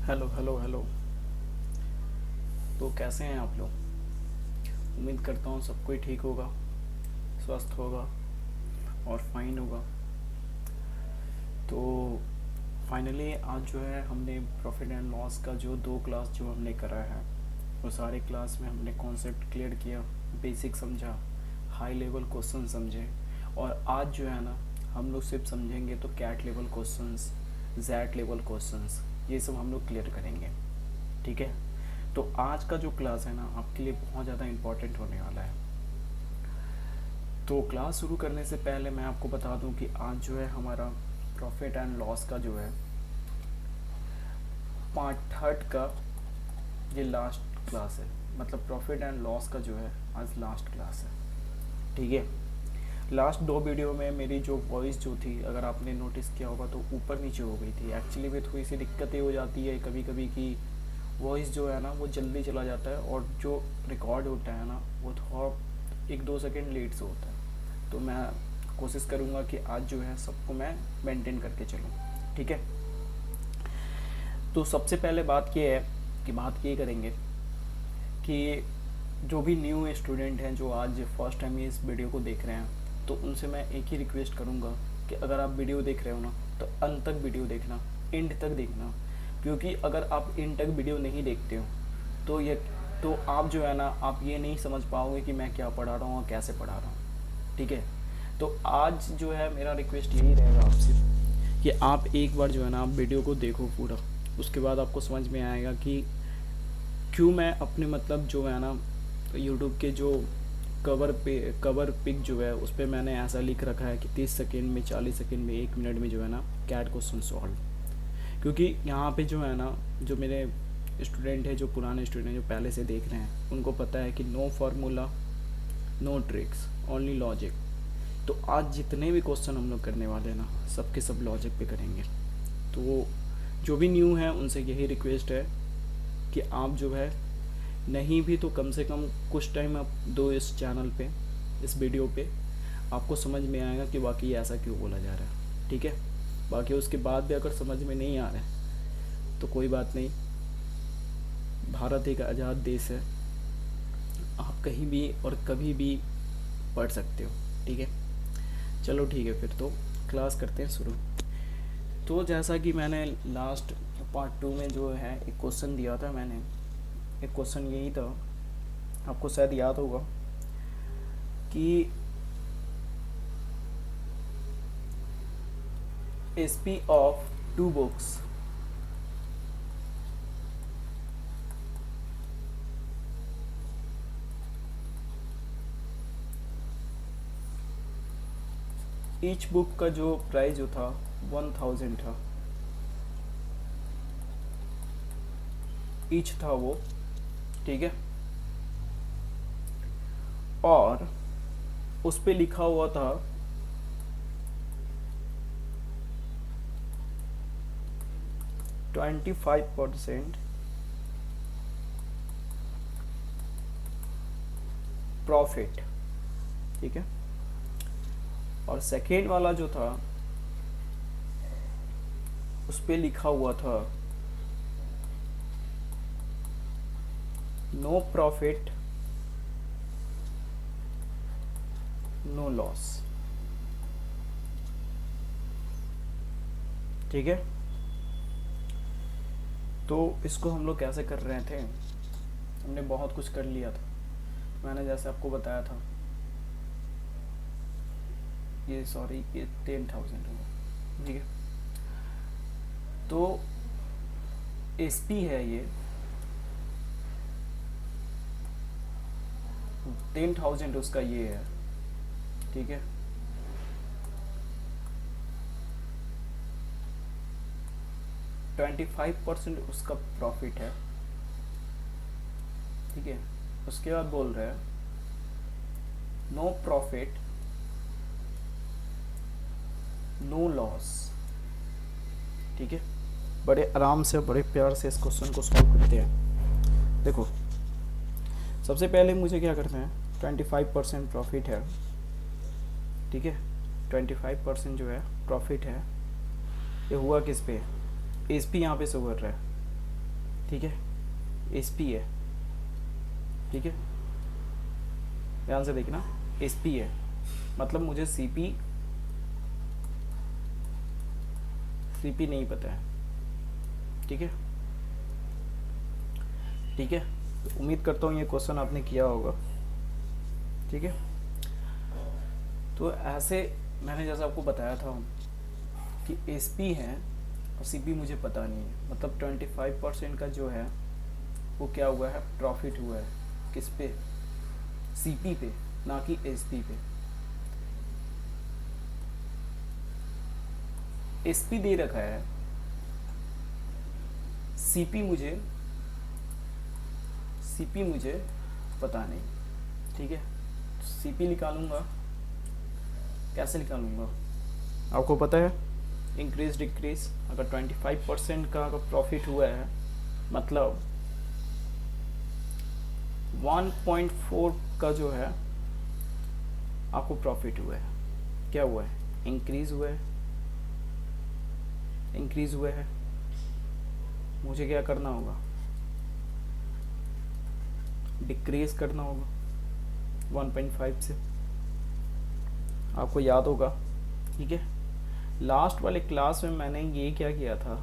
Hello hello hello. तो कैसे हैं आप लोग? उम्मीद करता हूँ सब कोई ठीक होगा, स्वस्थ होगा और फाइन होगा। तो फाइनली आज जो है हमने प्रॉफिट एंड लॉस का जो 2 क्लास जो हमने करा है, वो सारे क्लास में हमने कॉन्सेप्ट क्लियर किया, बेसिक समझा, हाई लेवल क्वेश्चन समझे। और आज जो है ना, हम लोग सिर्फ समझेंगे तो CAT level questions, XAT level questions, ये सब हम लोग क्लियर करेंगे। ठीक है। तो आज का जो क्लास है ना, आपके लिए बहुत ज़्यादा इम्पोर्टेंट होने वाला है। तो क्लास शुरू करने से पहले मैं आपको बता दूं कि आज जो है हमारा प्रॉफिट एंड लॉस का जो है पार्ट थर्ड का ये लास्ट क्लास है। मतलब प्रॉफिट एंड लॉस का जो है आज लास्ट क्लास है। ठीक है। लास्ट 2 वीडियो में मेरी जो वॉइस जो थी, अगर आपने नोटिस किया होगा तो ऊपर नीचे हो गई थी। एक्चुअली में थोड़ी सी दिक्कतें हो जाती है कभी कभी कि वॉइस जो है ना वो जल्दी चला जाता है, और जो रिकॉर्ड होता है ना वो थोड़ा 1-2 सेकेंड लेट से होता है। तो मैं कोशिश करूँगा कि आज जो है सबको मैं मेंटेन करके चलूँ। ठीक है। तो सबसे पहले बात ये है कि बात ये करेंगे कि जो भी न्यू स्टूडेंट हैं जो आज फर्स्ट टाइम इस वीडियो को देख रहे हैं, तो उनसे मैं एक ही रिक्वेस्ट करूँगा कि अगर आप वीडियो देख रहे हो ना, तो अंत तक वीडियो देखना, एंड तक देखना। क्योंकि अगर आप एंड तक वीडियो नहीं देखते हो तो ये तो आप जो है ना, आप ये नहीं समझ पाओगे कि मैं क्या पढ़ा रहा हूँ और कैसे पढ़ा रहा हूँ। ठीक है। तो आज जो है मेरा रिक्वेस्ट यही रहेगा आपसे कि आप एक बार जो है ना, आप वीडियो को देखो पूरा। उसके बाद आपको समझ में आएगा कि क्यों मैं अपने मतलब जो है ना, यूट्यूब के जो कवर पिक जो है उस पर मैंने ऐसा लिख रखा है कि 30 सेकेंड में, 40 सेकेंड में, 1 मिनट में जो है ना कैट क्वेश्चन सॉल्व। क्योंकि यहाँ पे जो है ना, जो मेरे स्टूडेंट है, जो पुराने स्टूडेंट हैं जो पहले से देख रहे हैं, उनको पता है कि no formula, no tricks, only logic. तो आज जितने भी क्वेश्चन हम लोग करने वाले हैं ना, सबके सब लॉजिक पे करेंगे। तो जो भी न्यू है उनसे यही रिक्वेस्ट है कि आप जो है, नहीं भी तो कम से कम कुछ टाइम आप दो इस चैनल पे, इस वीडियो पे, आपको समझ में आएगा कि वाकई ऐसा क्यों बोला जा रहा है। ठीक है। बाकी उसके बाद भी अगर समझ में नहीं आ रहा है तो कोई बात नहीं, भारत एक आज़ाद देश है, आप कहीं भी और कभी भी पढ़ सकते हो। ठीक है। चलो ठीक है, फिर तो क्लास करते हैं शुरू। तो जैसा कि मैंने लास्ट पार्ट 2 में जो है एक क्वेश्चन दिया था, मैंने एक क्वेश्चन यही था, आपको शायद याद होगा कि SP of 2 books, each book का जो प्राइस जो था 1000 था, ईच था वो। ठीक है। और उस पे लिखा हुआ था 25% प्रॉफिट। ठीक है। और सेकेंड वाला जो था उस पे लिखा हुआ था नो प्रॉफिट, नो लॉस। ठीक है। तो इसको हम लोग कैसे कर रहे थे, हमने बहुत कुछ कर लिया था। मैंने जैसे आपको बताया था, ये सॉरी ये 10,000 होगा। ठीक है। तो एसपी है ये 10,000 उसका ये है। ठीक है। 25% उसका प्रॉफिट है। ठीक है। उसके बाद बोल रहे हैं नो प्रॉफिट, नो लॉस। ठीक है। बड़े आराम से, बड़े प्यार से इस क्वेश्चन को सॉल्व करते हैं। देखो, सबसे पहले मुझे क्या करना है, 25% प्रॉफिट है। ठीक है। 25% जो है प्रॉफिट है, ये हुआ किस पे, एस पी यहाँ पे शो कर रहा है। ठीक है, एसपी है, ठीक है, ध्यान से देखना, एसपी है, मतलब मुझे सीपी नहीं पता है, ठीक है, ठीक है। तो उम्मीद करता हूँ ये क्वेश्चन आपने किया होगा, ठीक है। तो ऐसे मैंने जैसा आपको बताया था कि एसपी है और सीपी मुझे पता नहीं है, मतलब 25% का जो है वो क्या हुआ है, प्रॉफिट हुआ है, किस पे, सीपी पे, ना कि एसपी पे। एसपी दे रखा है, सीपी मुझे पता नहीं, ठीक है। सीपी निकालूंगा, कैसे निकालूंगा, आपको पता है, इंक्रीज डिक्रीज, अगर 25% का अगर प्रॉफिट हुआ है मतलब 1.4 का जो है आपको प्रॉफिट हुआ है, क्या हुआ है, इंक्रीज हुआ है, मुझे क्या करना होगा, डिक्रीज करना होगा 1.5 से, आपको याद होगा, ठीक है। लास्ट वाले क्लास में मैंने ये क्या किया था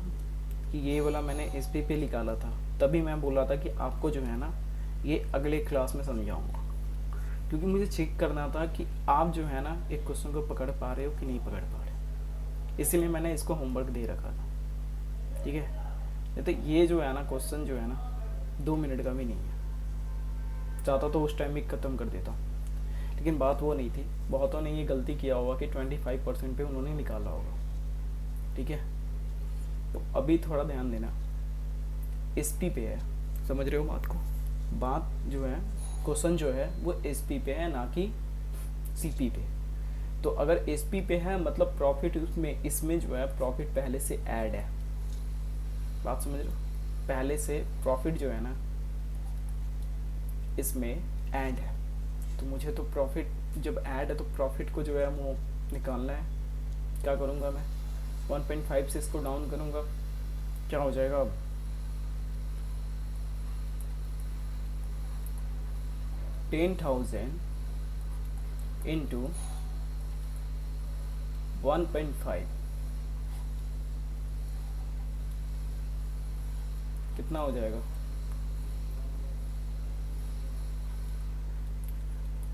कि ये वाला मैंने एसपी पे निकाला था, तभी मैं बोला था कि आपको जो है ना ये अगले क्लास में समझाऊंगा, क्योंकि मुझे चेक करना था कि आप जो है ना एक क्वेश्चन को पकड़ पा रहे हो कि नहीं पकड़ पा रहे, इसीलिए मैंने इसको होमवर्क दे रखा था, ठीक है। नहीं तो ये जो है ना क्वेश्चन जो है ना 2 मिनट का भी नहीं है, चाहता तो उस टाइम भी ख़त्म कर देता, लेकिन बात वो नहीं थी। बहुतों ने ये गलती किया होगा कि 25% पे उन्होंने निकाला होगा, ठीक है। तो अभी थोड़ा ध्यान देना, एसपी पे है, समझ रहे हो बात को, बात जो है क्वेश्चन जो है वो एसपी पे है, ना कि सीपी पे। तो अगर एसपी पे है मतलब प्रॉफिट इसमें जो है प्रॉफिट पहले से ऐड है, बात समझ रहे हो, पहले से प्रॉफिट जो है ना इसमें ऐड है, तो मुझे तो प्रॉफिट जब ऐड है तो प्रॉफिट को जो है वो निकालना है। क्या करूँगा मैं, 1.5 से इसको डाउन करूँगा, क्या हो जाएगा अब, $10,000 इंटू 1.5 कितना हो जाएगा,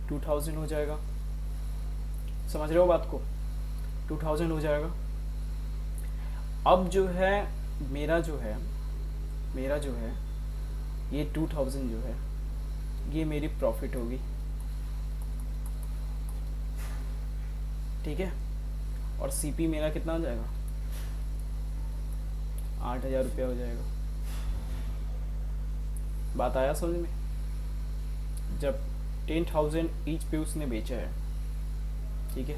2000 हो जाएगा, समझ रहे हो बात को, 2000 हो जाएगा। अब जो है मेरा जो है ये 2000 जो है ये मेरी प्रॉफिट होगी, ठीक है। और सीपी मेरा कितना हो जाएगा, 8,000 रुपया हो जाएगा। बात आया समझ में, जब 10,000 ईच पे उसने बेचा है, ठीक है,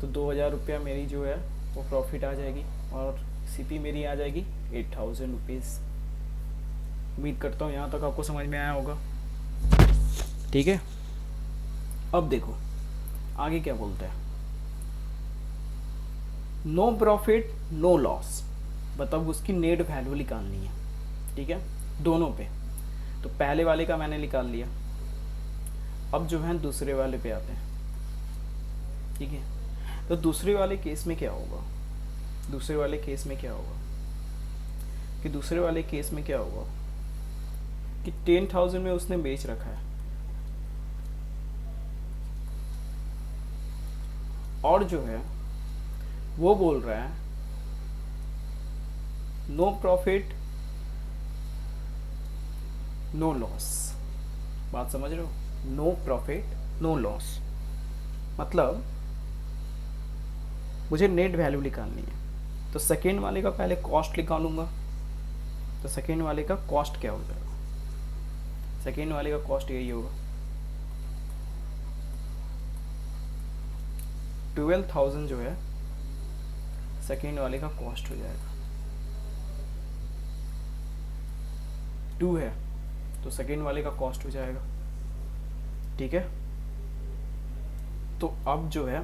तो 2,000 रुपया मेरी जो है वो प्रॉफिट आ जाएगी और सीपी मेरी आ जाएगी 8,000 रुपीज़। उम्मीद करता हूँ यहाँ तक आपको समझ में आया होगा, ठीक है। अब देखो आगे क्या बोलता है, नो प्रॉफिट नो लॉस, मतलब उसकी नेट वैल्यू निकालनी है, ठीक है, दोनों पे। तो पहले वाले का मैंने निकाल लिया, अब जो है दूसरे वाले पे आते हैं, ठीक है। तो दूसरे वाले केस में क्या होगा, दूसरे वाले केस में क्या होगा कि 10,000 में उसने बेच रखा है और जो है वो बोल रहा है नो प्रॉफिट नो लॉस। बात समझ रहे हो, नो प्रॉफिट नो लॉस मतलब मुझे नेट वैल्यू निकालनी है। तो सेकेंड वाले का पहले कॉस्ट निकालूंगा, तो सेकेंड वाले का कॉस्ट क्या हो जाएगा, सेकेंड वाले का कॉस्ट यही होगा 12,000 जो है सेकेंड वाले का कॉस्ट हो जाएगा, 2 है तो सेकेंड वाले का कॉस्ट हो जाएगा, ठीक है। तो अब जो है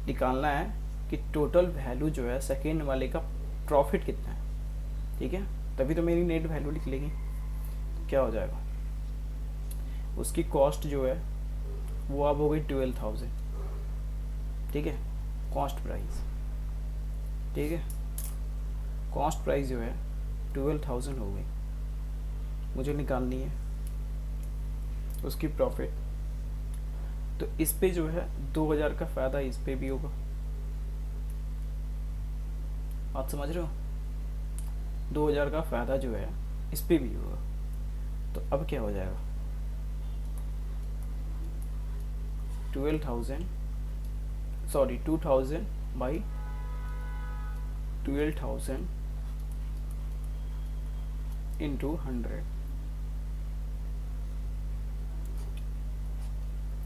निकालना है कि टोटल वैल्यू जो है सेकेंड वाले का प्रॉफिट कितना है, ठीक है। तभी तो मेरी नेट वैल्यू निकलेगी। क्या हो जाएगा, उसकी कॉस्ट जो है वो अब हो गई 12,000, ठीक है, कॉस्ट प्राइस, ठीक है, कॉस्ट प्राइस जो है 12,000 हो गई, मुझे निकालनी है उसकी प्रॉफिट। तो इस पे जो है 2,000 का फ़ायदा इस पे भी होगा, आप समझ रहे हो, 2,000 का फ़ायदा जो है इस पे भी होगा। तो अब क्या हो जाएगा, 2,000 बाई 12,000 इंटू 100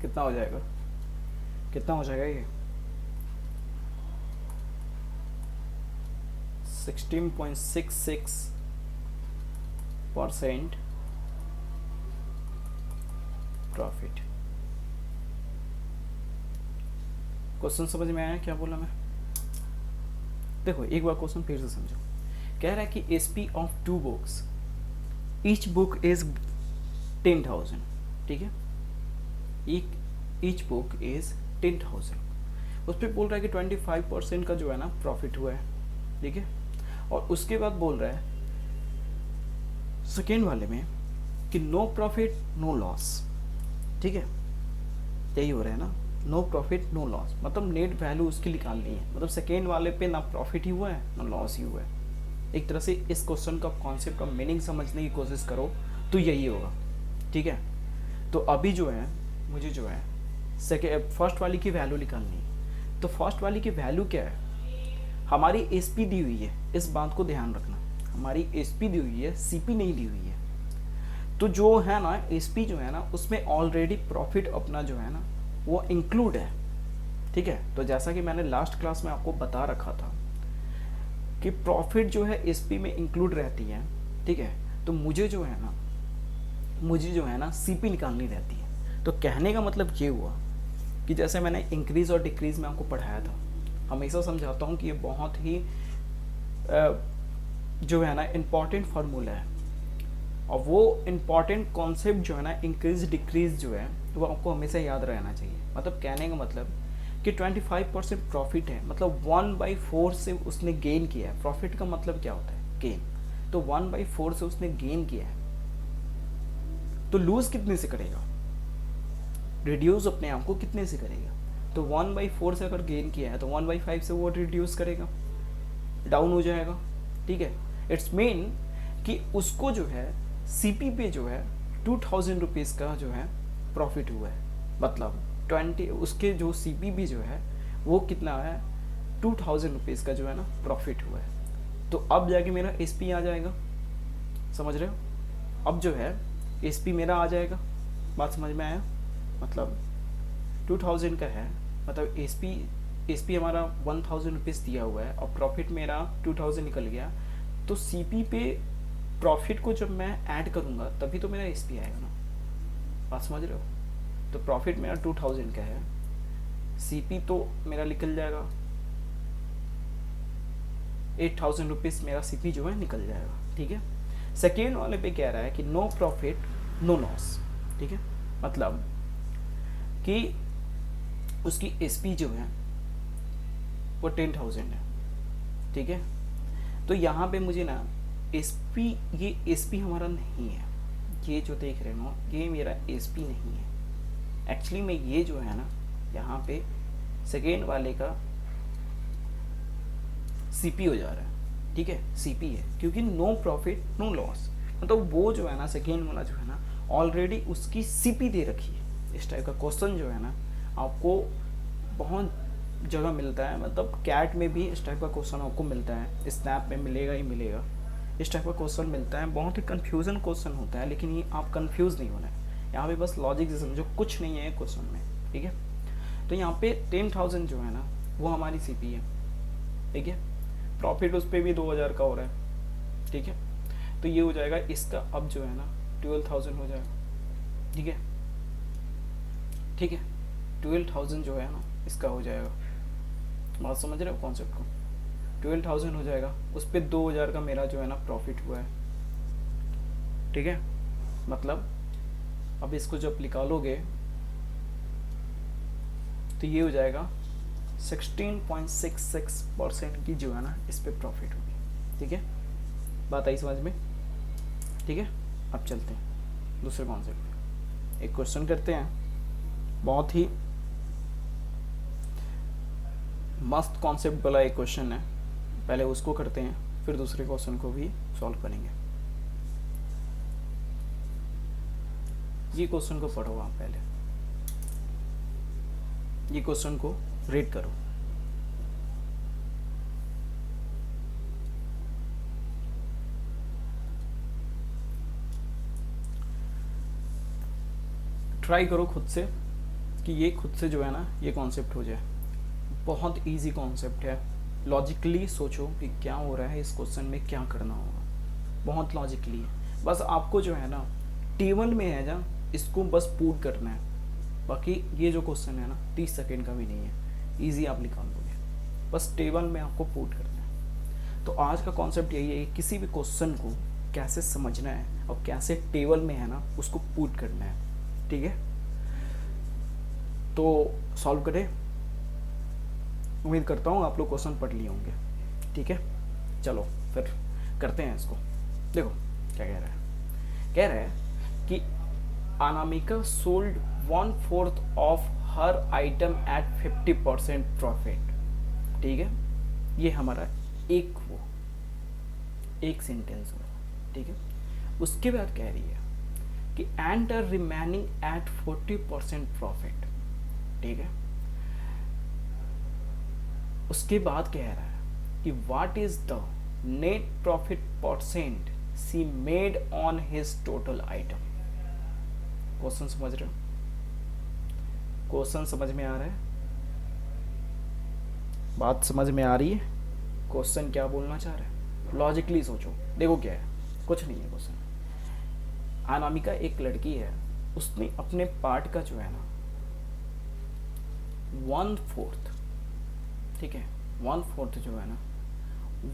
कितना हो जाएगा, कितना हो जाएगा ये 16.66% प्रॉफिट। क्वेश्चन समझ में आया क्या बोला मैं? देखो एक बार क्वेश्चन फिर से समझो। कह रहा है कि SP of 2 books, each book is 10,000, ठीक है, ईच बुक इज 10,000। उस पर बोल रहा है कि 25% का जो है ना प्रॉफिट हुआ है, ठीक है। और उसके बाद बोल रहा है सेकेंड वाले में कि नो प्रॉफिट नो लॉस, ठीक है, यही हो रहा है ना, नो प्रॉफिट नो लॉस, मतलब नेट वैल्यू उसकी निकालनी है। मतलब सेकेंड वाले पे ना प्रॉफिट ही हुआ है ना लॉस ही हुआ है। एक तरह से इस क्वेश्चन का कॉन्सेप्ट का मीनिंग समझने की कोशिश करो तो यही होगा, ठीक है। तो अभी जो है मुझे जो है फर्स्ट वाली की वैल्यू निकालनी है। तो फर्स्ट वाली की वैल्यू क्या है, हमारी एसपी दी हुई है, इस बात को ध्यान रखना, हमारी एसपी दी हुई है, सीपी नहीं दी हुई है। तो जो है ना एसपी जो है ना उसमें ऑलरेडी प्रॉफिट अपना जो है ना वो इंक्लूड है, ठीक है। तो जैसा कि मैंने लास्ट क्लास में आपको बता रखा था कि प्रॉफिट जो है एसपी में इंक्लूड रहती है, ठीक है। तो मुझे जो है ना सीपी निकालनी रहती है। तो कहने का मतलब ये हुआ कि जैसे मैंने इंक्रीज और डिक्रीज में आपको पढ़ाया था, हमेशा समझाता हूँ कि ये बहुत ही जो है ना इम्पॉर्टेंट फार्मूला है। और वो इम्पॉर्टेंट कॉन्सेप्ट जो है ना इंक्रीज डिक्रीज जो है वो आपको हमेशा याद रहना चाहिए। मतलब कहने का मतलब कि 25% प्रॉफिट है, मतलब 1/4 से उसने गेन किया है। प्रॉफिट का मतलब क्या होता है, गेन। तो 1/4 से उसने गेन किया है, तो लूज कितने से करेगा, रिड्यूस अपने आप को कितने से करेगा। तो 1/4 से अगर गेन किया है तो 1/5 से वो रिड्यूस करेगा, डाउन हो जाएगा, ठीक है। इट्स मीन कि उसको जो है सीपी पे जो है 2,000 रुपीज़ का जो है प्रॉफिट हुआ है। मतलब 20 उसके जो सीपी भी जो है वो कितना है 2,000 रुपीज़ का जो है ना प्रॉफिट हुआ है। तो अब जाके मेरा एसपी आ जाएगा, समझ रहे हो। अब जो है एसपी मेरा आ जाएगा, बात समझ में आया। मतलब 2,000 का है, मतलब एसपी हमारा 1,000 रुपीज़ दिया हुआ है और प्रॉफिट मेरा 2,000 निकल गया। तो सीपी पे प्रॉफिट को जब मैं ऐड करूँगा तभी तो मेरा एसपी आएगा ना, बात समझ रहे हो। तो प्रॉफिट मेरा 2,000 का है, सीपी तो मेरा निकल जाएगा 8,000 रुपीज़, मेरा सीपी जो है निकल जाएगा, ठीक है। सेकेंड वाले पे कह रहा है कि नो प्रॉफिट नो लॉस, ठीक है। मतलब कि उसकी एसपी जो है वो 10,000 है, ठीक है। तो यहाँ पे मुझे ना एसपी, ये एसपी हमारा नहीं है, ये जो देख रहे हो ये मेरा एसपी नहीं है। एक्चुअली में ये जो है ना यहाँ पे सेकेंड वाले का सीपी हो जा रहा है, ठीक है, सीपी है, क्योंकि नो प्रॉफिट नो लॉस। मतलब वो जो है ना सेकेंड वाला जो है ना ऑलरेडी उसकी सीपी दे रखी है। इस टाइप का क्वेश्चन जो है ना आपको बहुत जगह मिलता है, मतलब कैट में भी इस टाइप का क्वेश्चन आपको मिलता है, स्नैप में मिलेगा ही मिलेगा, इस टाइप का क्वेश्चन मिलता है। बहुत ही कन्फ्यूजन क्वेश्चन होता है, लेकिन ये आप कन्फ्यूज़ नहीं होना है, यहाँ पे बस लॉजिक से समझो, कुछ नहीं है क्वेश्चन में, ठीक है। तो यहाँ पे 10,000 जो है ना वो हमारी सीपी है, ठीक है। प्रॉफिट उस पर भी 2,000 का हो रहा है, ठीक है। तो ये हो जाएगा इसका, अब जो है ना 12,000 हो जाएगा, ठीक है, ठीक है। 12,000 जो है ना इसका हो जाएगा, बात समझ रहे हो कॉन्सेप्ट को। 12,000 हो जाएगा, उस पर 2,000 का मेरा जो है ना प्रॉफिट हुआ है। ठीक है, मतलब अब इसको जब निकालोगे तो ये हो जाएगा 16.66% की जो है ना इस पे प्रॉफिट होगी। ठीक है, बात आई समझ में? ठीक है, अब चलते हैं दूसरे कॉन्सेप्ट पे। एक क्वेश्चन करते हैं, बहुत ही मस्त कॉन्सेप्ट वाला एक क्वेश्चन है, पहले उसको करते हैं फिर दूसरे क्वेश्चन को भी सॉल्व करेंगे। ये क्वेश्चन को पढ़ो आप, पहले ये क्वेश्चन को रीड करो। ट्राई करो खुद से कि ये खुद से जो है ना ये कॉन्सेप्ट हो जाए। बहुत इजी कॉन्सेप्ट है, लॉजिकली सोचो कि क्या हो रहा है इस क्वेश्चन में, क्या करना होगा। बहुत लॉजिकली है, बस आपको जो है ना टेबल में है ना इसको बस पुट करना है। बाकी ये जो क्वेश्चन है ना 30 सेकेंड का भी नहीं है, इजी आप निकाल दोगे, बस टेबल में आपको पुट करना है। तो आज का कॉन्सेप्ट यही है, किसी भी क्वेश्चन को कैसे समझना है और कैसे टेबल में है ना उसको पुट करना है। ठीक है, तो सॉल्व करें। उम्मीद करता हूँ आप लोग क्वेश्चन पढ़ लिए होंगे। ठीक है, चलो फिर करते हैं इसको। देखो क्या कह रहा है, कह रहा है कि Anamika sold 1/4 of her item at 50% profit. ठीक है, ये हमारा एक सेंटेंस हुआ। ठीक है, उसके बाद कह रही है कि and the remaining at 40% profit. ठीक है, उसके बाद कह रहा है कि what is the net profit percent she made on his total item. Question समझ रहे हो? क्वेश्चन समझ में आ रहा है? बात समझ में आ रही है? क्वेश्चन क्या बोलना चाह रहा है? लॉजिकली सोचो, देखो क्या है, कुछ नहीं है क्वेश्चन। अनामिका एक लड़की है, उसने अपने पार्ट का जो है ना 1/4, ठीक है 1/4 जो है ना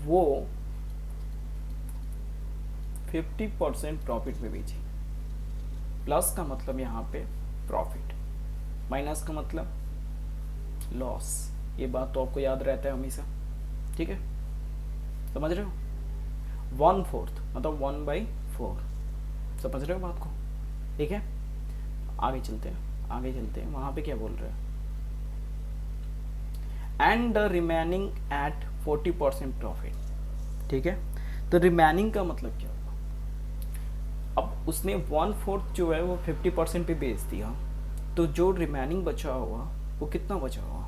वो 50% प्रॉफिट में बेची। प्लस का मतलब यहाँ पे प्रॉफिट, माइनस का मतलब लॉस। ये बात तो आपको याद रहता है हमेशा। ठीक है, समझ रहे हो? 1/4 मतलब 1/4, समझ रहे हो बात को? ठीक है, आगे चलते हैं। वहां पे क्या बोल रहे हैं? And the remaining at 40% profit. ठीक है, तो रिमेनिंग का मतलब क्या होगा? अब उसने 1/4 जो है वो 50% पे बेच दिया, तो जो रिमेनिंग बचा हुआ वो कितना बचा हुआ?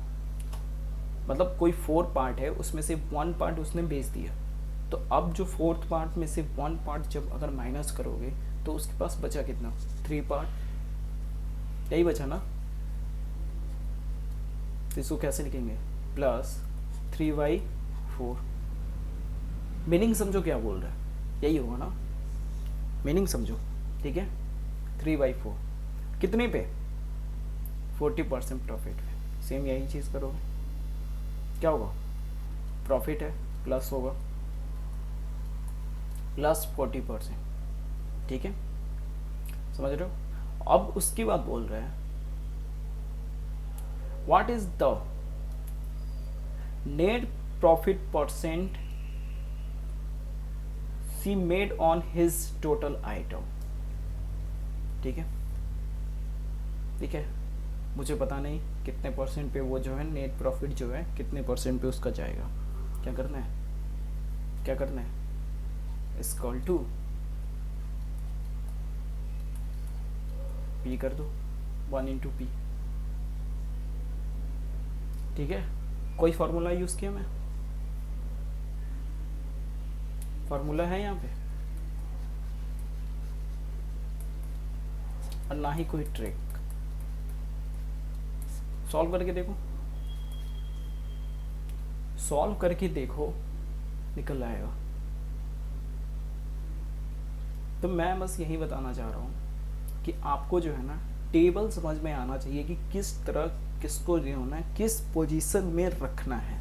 मतलब कोई 4 पार्ट है, उसमें से 1 पार्ट उसने बेच दिया, तो अब जो 4th पार्ट में से 1 पार्ट जब अगर माइनस करोगे तो उसके पास बचा कितना? 3 पार्ट, यही बचा ना। तो इसको कैसे लिखेंगे? प्लस 3/4। मीनिंग समझो क्या बोल रहा है, यही होगा ना, मीनिंग समझो। ठीक है, 3/4 कितने पे? 40% प्रॉफिट पे। सेम यही चीज़ करोगे, क्या होगा? प्रॉफिट है, प्लस होगा, प्लस 40%। ठीक है, समझ रहे हो? अब उसके बाद बोल रहे हैं what is the net profit percent she made on his total item. ठीक है, ठीक है, मुझे पता नहीं कितने परसेंट पे वो जो है नेट प्रॉफिट जो है कितने परसेंट पे उसका जाएगा। क्या करना है? इक्वल टू पी कर दो, 1 × P। ठीक है, कोई फॉर्मूला यूज किया मैं? फॉर्मूला है यहाँ पे और ना ही कोई ट्रिक। सॉल्व करके देखो, निकल आएगा। तो मैं बस यही बताना चाह रहा हूँ कि आपको जो है ना टेबल समझ में आना चाहिए कि किस तरह किसको जो है ना किस पोजीशन में रखना है।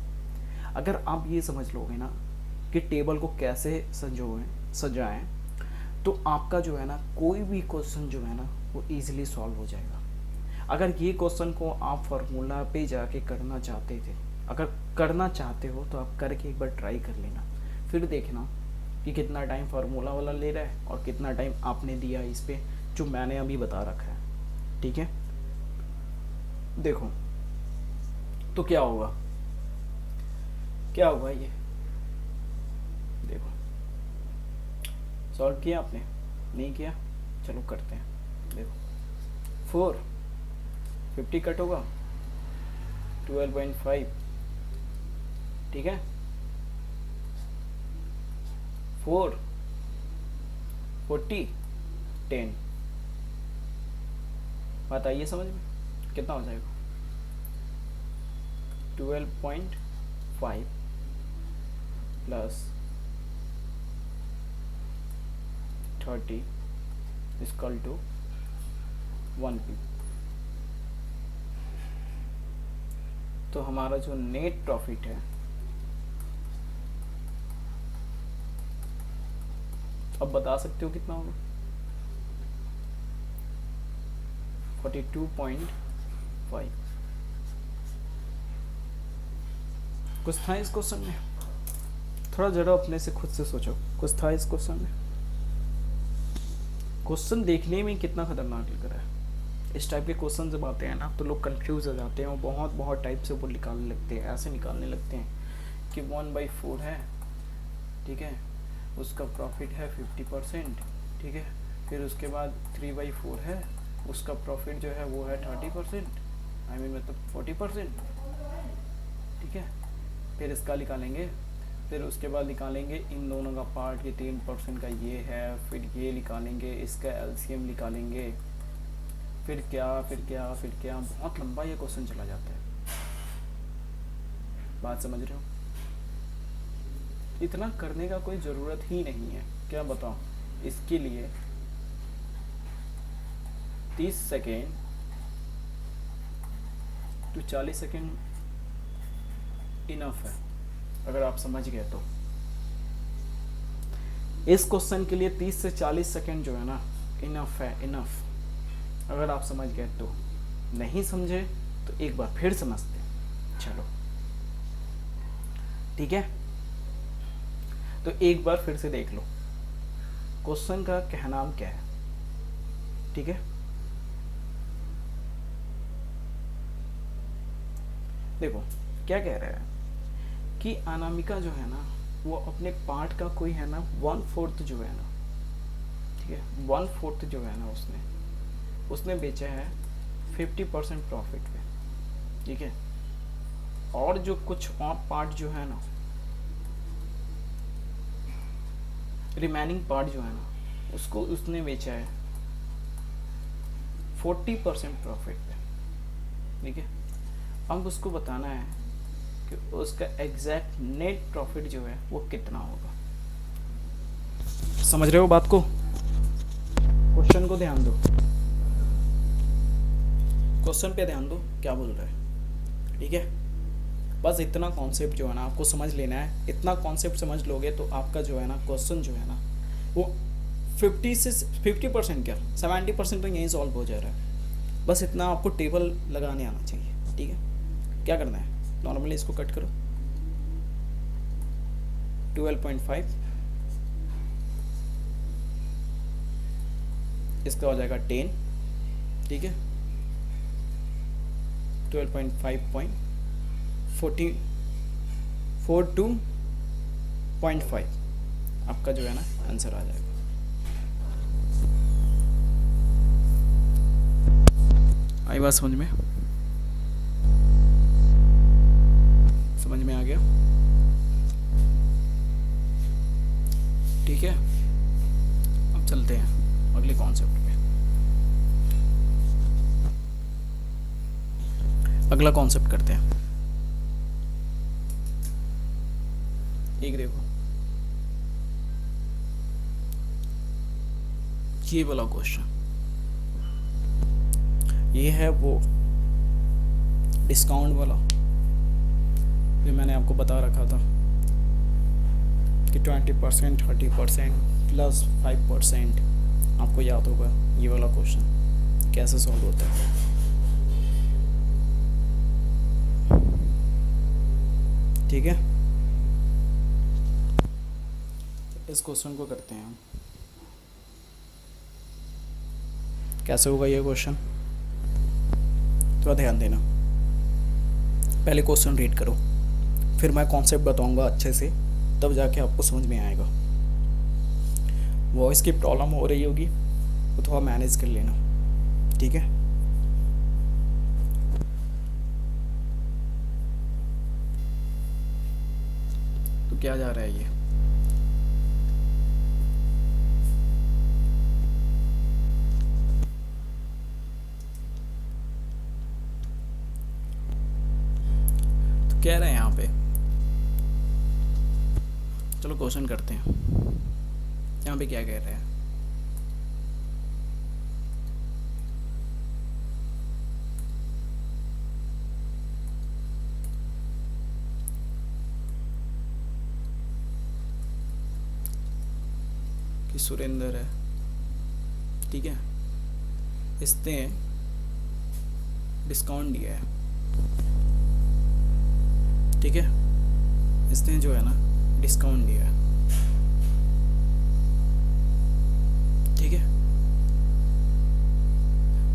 अगर आप ये समझ लोगे ना कि टेबल को कैसे सजाएं, तो आपका जो है ना कोई भी क्वेश्चन जो है ना वो इजीली सॉल्व हो जाएगा। अगर ये क्वेश्चन को आप फार्मूला पे जाके करना चाहते थे, अगर करना चाहते हो तो आप करके एक बार ट्राई कर लेना, फिर देखना कि कितना टाइम फार्मूला वाला ले रहा है और कितना टाइम आपने दिया इस पे जो मैंने अभी बता रखा है। ठीक है, देखो तो क्या होगा, क्या होगा ये देखो, सॉल्व किया आपने, नहीं किया, चलो करते हैं। देखो 4 50 कट होगा 12.5, ठीक है, 4 40 10, बात आई है समझ में, कितना हो जाएगा 12.5 प्लस 30 इक्वल टू 1p। तो हमारा जो नेट प्रॉफिट है, अब बता सकते हो कितना होगा 42.5। कुछ था इस क्वेश्चन में, थोड़ा जरा अपने से खुद से सोचो, कुछ था इस क्वेश्चन में। क्वेश्चन देखने में कितना खतरनाक लग रहा है। इस टाइप के क्वेश्चन जब आते हैं ना तो लोग कंफ्यूज हो जाते हैं और बहुत टाइप से वो निकालने लगते हैं, ऐसे निकालने लगते हैं कि 1/4 है, ठीक है, उसका प्रॉफिट है 50%, ठीक है, फिर उसके बाद 3/4 है, उसका प्रॉफिट जो है वो है 30%, आई मीन मतलब 40%, ठीक है, फिर इसका निकालेंगे, फिर उसके बाद निकालेंगे इन दोनों का पार्ट, ये 3% का ये है, फिर ये निकालेंगे, इसका एलसीएम निकालेंगे, फिर क्या, बहुत लंबा ये क्वेश्चन चला जाता है। बात समझ रहे हो? इतना करने का कोई ज़रूरत ही नहीं है, क्या बताऊँ। इसके लिए 30 सेकेंड टू 40 सेकेंड इनफ है, अगर आप समझ गए तो। इस क्वेश्चन के लिए 30 से 40 सेकेंड जो है ना इनफ है, इनफ, अगर आप समझ गए तो। नहीं समझे तो एक बार फिर समझते हैं, चलो ठीक है। तो एक बार फिर से देख लो क्वेश्चन का कहना क्या है, ठीक है। देखो क्या कह रहा है कि अनामिका जो है ना वो अपने पार्ट का कोई है ना 1/4 जो है ना, ठीक है, 1/4 जो है ना उसने बेचा है 50% प्रॉफिट पे, ठीक है, और जो कुछ और पार्ट जो है ना, रिमेनिंग पार्ट जो है ना उसको उसने बेचा है 40% प्रॉफिट पे, ठीक है। अब उसको बताना है कि उसका एग्जैक्ट नेट प्रॉफिट जो है वो कितना होगा। समझ रहे हो बात को? क्वेश्चन को ध्यान दो, क्वेश्चन पे ध्यान दो क्या बोल रहा है, ठीक है। बस इतना कॉन्सेप्ट जो है ना आपको समझ लेना है। इतना कॉन्सेप्ट समझ लोगे तो आपका जो है ना क्वेश्चन जो है ना वो 50% क्या 70% तो यहीं सॉल्व हो जा रहा है। बस इतना आपको टेबल लगाने आना चाहिए, ठीक है। क्या करना है, नॉर्मली इसको कट करो, 12.5 इसका हो जाएगा 10, ठीक है, 12.5.42.5 आपका जो है ना आंसर आ जाएगा। आई बात समझ में? समझ में आ गया? ठीक है, अब चलते हैं अगले कॉन्सेप्ट पे। अगला कॉन्सेप्ट करते हैं। एक देखो ये वाला क्वेश्चन, ये है वो डिस्काउंट वाला, जो मैंने आपको बता रखा था कि 20%, 30% प्लस 5%, आपको याद होगा ये वाला क्वेश्चन कैसे सॉल्व होता है। ठीक है, इस क्वेश्चन को करते हैं हम। कैसे होगा ये क्वेश्चन, तो ध्यान देना। पहले क्वेश्चन रीड करो, फिर मैं कॉन्सेप्ट बताऊंगा अच्छे से, तब जाके आपको समझ में आएगा। वॉइस की प्रॉब्लम हो रही होगी तो थोड़ा मैनेज कर लेना, ठीक है। तो क्या जा रहा है ये, तो कह रहे हैं यहाँ पे, चलो क्वेश्चन करते हैं। यहाँ पे क्या कह रहे हैं, कि सुरेंद्र है, ठीक है, इसने डिस्काउंट दिया है, ठीक है, इसने जो है ना डिस्काउंट दिया है, ठीक है,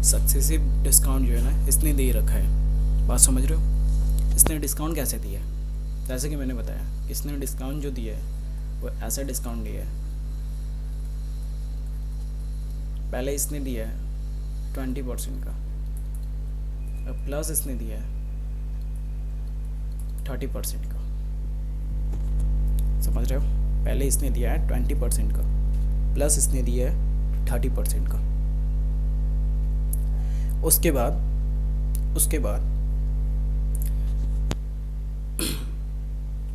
सक्सेसिव डिस्काउंट जो है ना इसने दे रखा है। बात समझ रहे हो, इसने डिस्काउंट कैसे दिया है, जैसे कि मैंने बताया, इसने डिस्काउंट जो दिया है वो ऐसा डिस्काउंट दिया है। पहले इसने दिया है 20% का, अब प्लस इसने दिया है 30% का। समझ रहे हो, पहले इसने दिया है 20% का, प्लस इसने दिया है 30% का। उसके बाद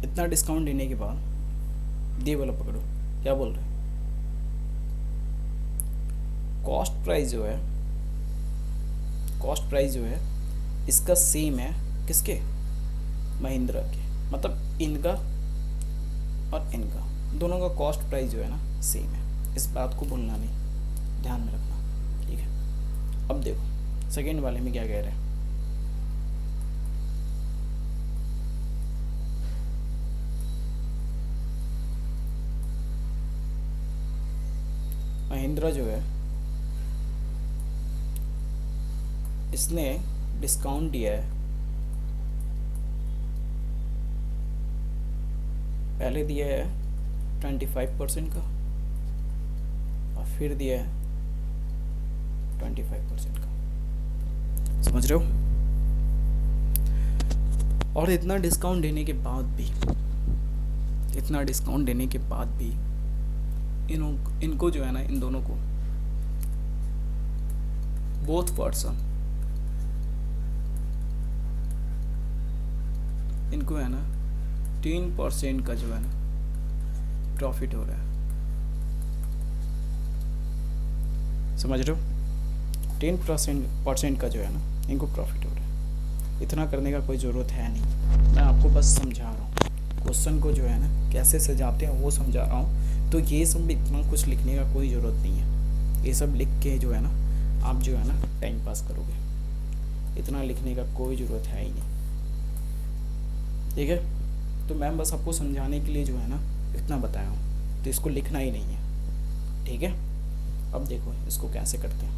इतना डिस्काउंट देने के बाद ये वाला पकड़ो, क्या बोल रहे हैं, कॉस्ट प्राइस जो है इसका सेम है किसके, महिंद्रा के, मतलब इनका और इनका दोनों का कॉस्ट प्राइस जो है ना सेम है। इस बात को भूलना नहीं, ध्यान में रखना, ठीक है। अब देखो सेकेंड वाले में क्या कह रहे हैं, महिंद्रा जो है इसने डिस्काउंट दिया है, पहले दिया है 25% का और फिर दिया है 25% का। समझ रहे हो, और इतना डिस्काउंट देने के बाद भी इनको जो है ना, इन दोनों को, बोथ पर्सन, इनको है ना 3% का जो है ना प्रॉफिट हो रहा है। समझ रहे हो, 10% का जो है ना इनको प्रॉफिट हो रहा है। इतना करने का कोई ज़रूरत है नहीं, मैं आपको बस समझा रहा हूँ, क्वेश्चन को जो है ना कैसे सजाते हैं वो समझा रहा हूँ। तो ये सब इतना कुछ लिखने का कोई ज़रूरत नहीं है, ये सब लिख के जो है ना आप जो है ना टाइम पास करोगे, इतना लिखने का कोई ज़रूरत है ही नहीं, ठीक है। तो मैं बस आपको समझाने के लिए जो है ना इतना बताया हूँ, तो इसको लिखना ही नहीं है, ठीक है। अब देखो इसको कैसे करते हैं।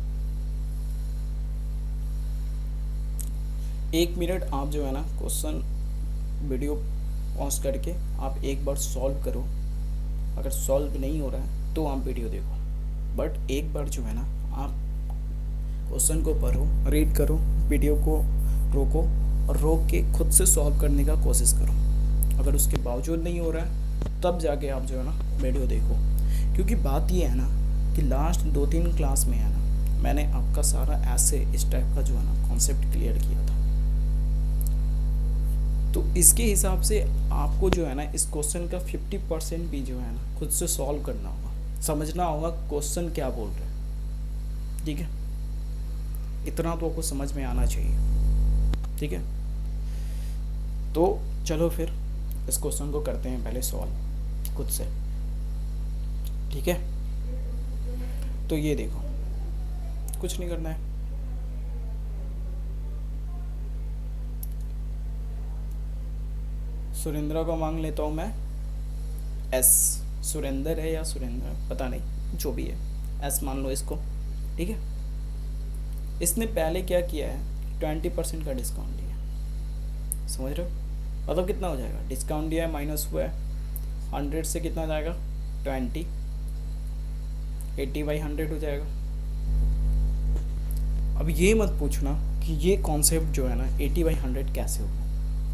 1 मिनट आप जो है ना क्वेश्चन वीडियो पॉज करके आप एक बार सॉल्व करो, अगर सॉल्व नहीं हो रहा है तो आप वीडियो देखो, बट एक बार जो है ना आप क्वेश्चन को पढ़ो, रीड करो, वीडियो को रोको और रोक के खुद से सॉल्व करने का कोशिश करो। अगर उसके बावजूद नहीं हो रहा है तब जाके आप जो है ना वीडियो देखो, क्योंकि बात ये है ना कि लास्ट 2-3 क्लास में है ना मैंने आपका सारा ऐसे इस टाइप का जो है ना कॉन्सेप्ट क्लियर किया था। तो इसके हिसाब से आपको जो है ना इस क्वेश्चन का 50% भी जो है ना खुद से सॉल्व करना होगा, समझना होगा क्वेश्चन क्या बोल रहे हैं, ठीक है। इतना तो आपको समझ में आना चाहिए, ठीक है। तो चलो फिर इस क्वेश्चन को करते हैं पहले सॉल्व खुद से, ठीक है। तो ये देखो, कुछ नहीं करना है, सुरेंद्र को मांग लेता हूँ मैं एस, सुरेंद्र है या सुरेंद्र पता नहीं, जो भी है एस मान लो इसको, ठीक है। इसने पहले क्या किया है, 20% का डिस्काउंट दिया, समझ रहे हो, मतलब कितना हो जाएगा, डिस्काउंट दिया है माइनस हुआ है 100 से, कितना जाएगा 20, 80/100 हो जाएगा। अब ये मत पूछना कि ये कॉन्सेप्ट जो है ना 80/100 कैसे होगा,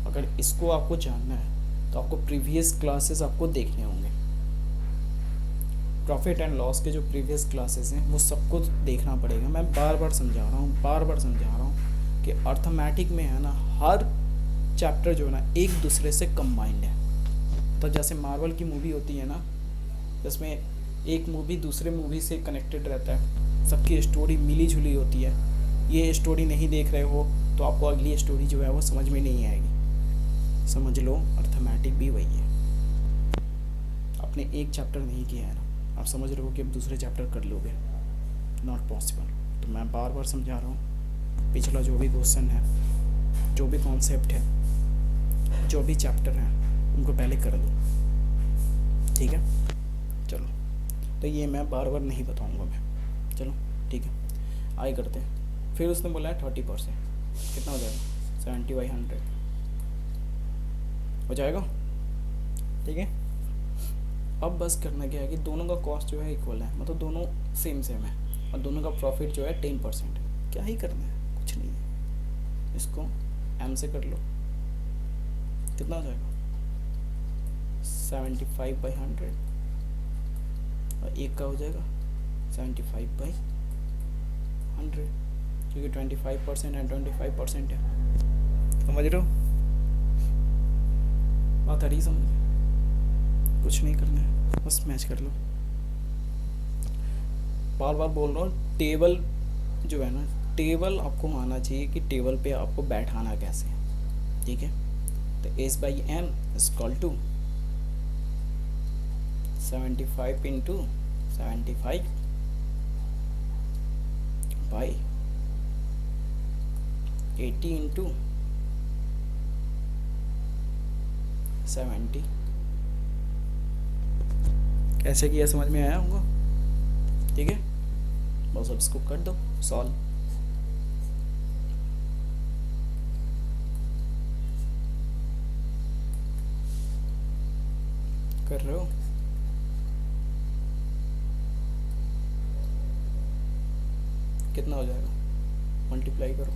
अगर इसको आपको जानना है तो आपको प्रीवियस क्लासेस आपको देखने होंगे, प्रॉफिट एंड लॉस के जो प्रीवियस क्लासेस हैं वो सबको देखना पड़ेगा। मैं बार बार समझा रहा हूँ कि अर्थमेटिक में है ना हर चैप्टर जो है ना एक दूसरे से कंबाइंड है। तो जैसे मार्वल की मूवी होती है ना, जिसमें एक मूवी दूसरे मूवी से कनेक्टेड रहता है, सबकी स्टोरी मिली जुली होती है। ये स्टोरी नहीं देख रहे हो तो आपको अगली स्टोरी जो है वो समझ में नहीं आएगी, समझ लो अर्थमेटिक भी वही है। आपने एक चैप्टर नहीं किया है ना, आप समझ रहे हो कि अब दूसरे चैप्टर कर लोगे, नॉट पॉसिबल। तो मैं बार बार समझा रहा हूँ, पिछला जो भी क्वेश्चन है, जो भी कॉन्सेप्ट है, जो भी चैप्टर है, उनको पहले कर दो, ठीक है। चलो, तो ये मैं बार बार नहीं बताऊँगा मैं, चलो ठीक है, आगे करते हैं। फिर उसने बोला है 30%, कितना हो जाएगा 70/100 हो जाएगा, ठीक है। अब बस करना क्या है कि दोनों का कॉस्ट जो है इक्वल है, मतलब दोनों सेम है, और दोनों का प्रॉफिट जो है 10% है। क्या ही करना है, कुछ नहीं है, इसको m से कर लो, कितना हो जाएगा 75/100, और एक का हो जाएगा 75/100, क्योंकि 25% एंड 25% है, समझ रहे हो बात आ रही समझ, कुछ नहीं करना है, बस मैच कर लो। बार बार बोल रहा हूँ, टेबल जो है ना, टेबल आपको आना चाहिए कि टेबल पे आपको बैठाना कैसे है, ठीक है। तो S/M = 75 × 75 by 80 × 70। कैसे किया समझ में आया होगा, ठीक है। बस अब इसको कर दो सॉल्व, कर रहे हो, कितना हो जाएगा, मल्टीप्लाई करो,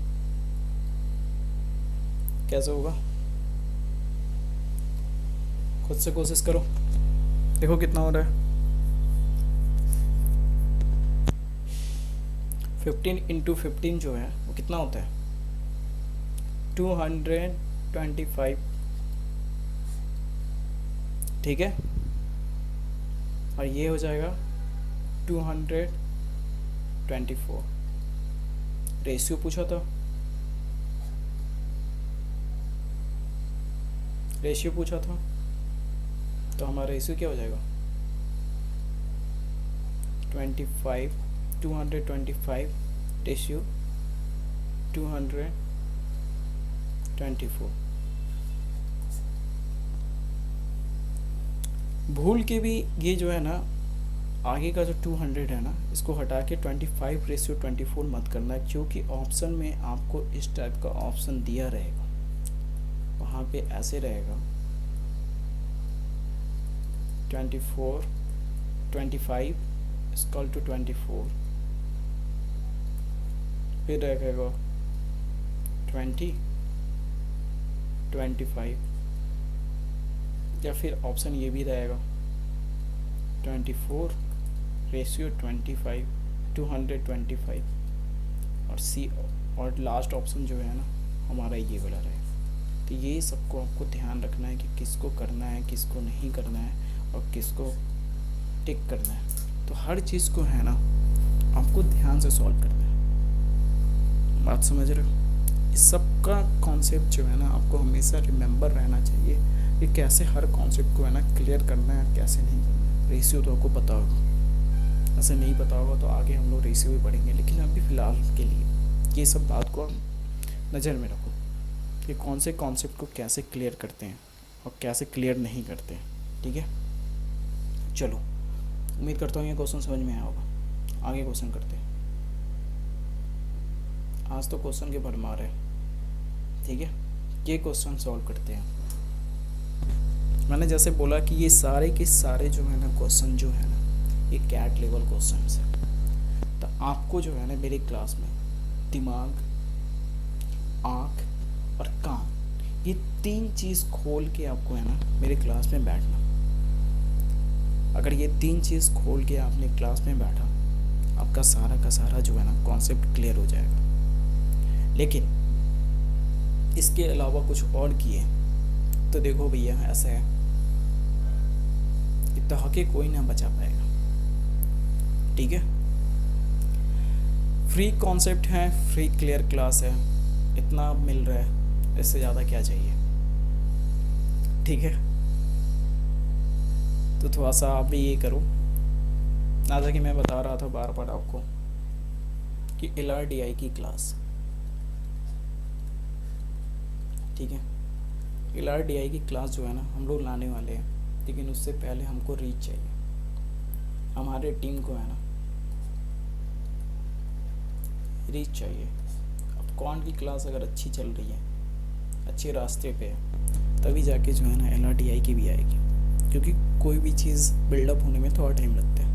कैसे होगा, खुद से कोशिश करो, देखो कितना हो रहा है। 15 × 15 जो है वो कितना होता है 225, ठीक है। और ये हो जाएगा 224। रेशियो पूछा था, रेशियो पूछा था, तो हमारा रेशियो क्या हो जाएगा 225 रेशियो 224। भूल के भी ये जो है ना, आगे का जो 200 है ना, इसको हटा के 25:24 मत करना, क्योंकि ऑप्शन में आपको इस टाइप का ऑप्शन दिया रहेगा, वहाँ पे ऐसे रहेगा 25 = 24, फिर रहेगा 25, या फिर ऑप्शन ये भी रहेगा 24:25 225, और सी, और लास्ट ऑप्शन जो है ना हमारा ये वाला रहेगा। तो ये सबको आपको ध्यान रखना है कि किसको करना है, किसको नहीं करना है, और किसको टिक करना है। तो हर चीज़ को है ना आपको ध्यान से सॉल्व करना है, बात समझ रहे हो, इस सब का कॉन्सेप्ट जो है ना आपको हमेशा रिमेंबर रहना चाहिए कि कैसे हर कॉन्सेप्ट को है ना क्लियर करना है, कैसे नहीं करना है। रेशियो तो आपको पता होगा, ऐसे नहीं पता होगा तो आगे हम लोग रेशियो भी पढ़ेंगे, लेकिन अभी फ़िलहाल के लिए ये सब बात को नज़र में रखो कि कौन से कॉन्सेप्ट को कैसे क्लियर करते हैं और कैसे क्लियर नहीं करते हैं। ठीक है, चलो उम्मीद करता हूँ ये क्वेश्चन समझ में आया होगा। आगे क्वेश्चन करते हैं। आज तो क्वेश्चन के भरमार है। ठीक है, ये क्वेश्चन सॉल्व करते हैं। मैंने जैसे बोला कि ये सारे के सारे जो है ना क्वेश्चन जो है ना ये कैट लेवल क्वेश्चन है। तो आपको जो है ना मेरी क्लास में दिमाग, आँख और कान, ये 3 चीज़ खोल के आपको है ना मेरे क्लास में बैठना। अगर ये 3 चीज़ खोल के आपने क्लास में बैठा, आपका सारा का सारा जो है ना कॉन्सेप्ट क्लियर हो जाएगा। लेकिन इसके अलावा कुछ और किए तो देखो भैया ऐसा है कि तहके कोई ना बचा पाएगा। ठीक है, फ्री कॉन्सेप्ट है, फ्री क्लियर क्लास है, इतना मिल रहा है, इससे ज़्यादा क्या चाहिए। ठीक है, तो थोड़ा सा आप भी ये करो। जैसा कि मैं बता रहा था बार बार आपको कि LRDI की क्लास, ठीक है, LRDI की क्लास जो है ना हम लोग लाने वाले हैं, लेकिन उससे पहले हमको रीच चाहिए। हमारे टीम को है ना रीच चाहिए। अब कौन की क्लास अगर अच्छी चल रही है, अच्छे रास्ते पे है, तभी जाके जो है ना LRDI की भी आएगी, क्योंकि कोई भी चीज़ बिल्डअप होने में थोड़ा टाइम लगता है।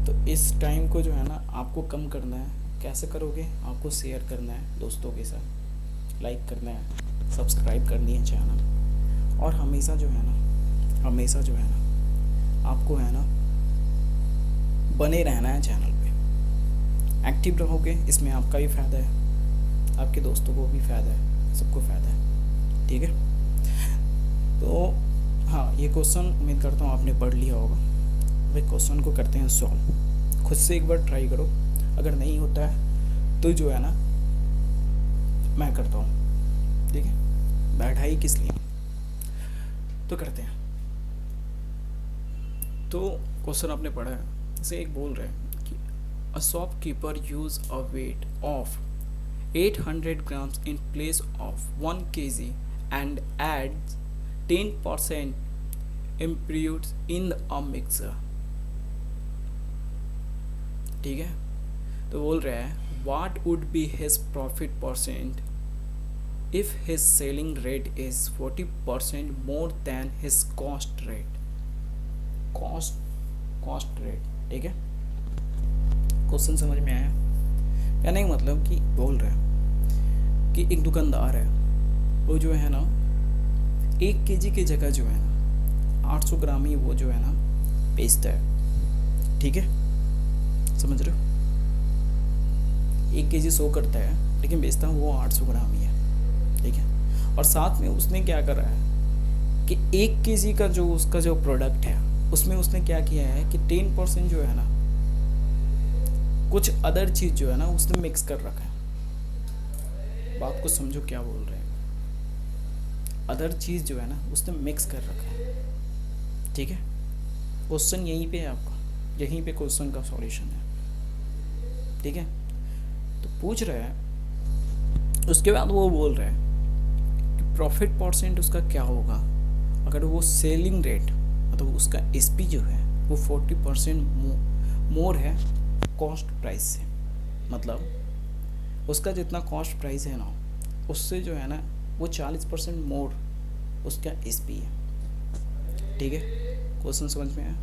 तो इस टाइम को जो है ना आपको कम करना है। कैसे करोगे? आपको शेयर करना है दोस्तों के साथ, लाइक करना है, सब्सक्राइब करनी है चैनल, और हमेशा जो है ना आपको है ना बने रहना है चैनल पे। एक्टिव रहोगे, इसमें आपका भी फ़ायदा है, आपके दोस्तों को भी फ़ायदा है, सबको फ़ायदा है। ठीक है, तो हाँ, ये क्वेश्चन उम्मीद करता हूँ आपने पढ़ लिया होगा। भाई क्वेश्चन को करते हैं सॉल्व। खुद से एक बार ट्राई करो, अगर नहीं होता है तो जो है ना मैं करता हूँ। ठीक है, बैठा ही किस लिए, तो करते हैं। तो क्वेश्चन आपने पढ़ा है, इसे एक बोल रहे हैं कि a shopkeeper use a weight of 800 grams in place of 1 kg and adds 10% impurities in a mixer। ठीक है, तो बोल रहा है what would be his profit percent if his selling rate is 40% more than his cost rate। cost rate, ठीक है। Question समझ में आया? कहने का मतलब कि बोल रहा है कि एक दुकानदार है, वो जो है ना 1 kg की जगह जो है ना 800 ग्राम ही वो जो है ना बेचता है। ठीक है, समझ रहे हो? 1 kg 100 करता है, लेकिन बेचता हूँ वो 800 ग्राम ही है। ठीक है, और साथ में उसने क्या करा है कि 1 kg का जो उसका जो प्रोडक्ट है उसमें उसने क्या किया है कि 10% जो है ना कुछ अदर चीज़ जो है ना उसने मिक्स कर रखा है। बात को समझो क्या बोल रहे हैं। अदर चीज़ जो है ना उसने मिक्स कर रखा है। ठीक है, क्वेश्चन यहीं पे है आपका, यहीं पे क्वेश्चन का सॉल्यूशन है। ठीक है, तो पूछ रहा है, उसके बाद वो बोल रहा है कि प्रॉफिट परसेंट उसका क्या होगा अगर वो सेलिंग रेट मतलब उसका एसपी जो है वो 40% मोर है कॉस्ट प्राइस से। मतलब उसका जितना कॉस्ट प्राइस है ना उससे जो है ना वो 40% मोर उसका एसपी है। ठीक है, क्वेश्चन समझ में आया?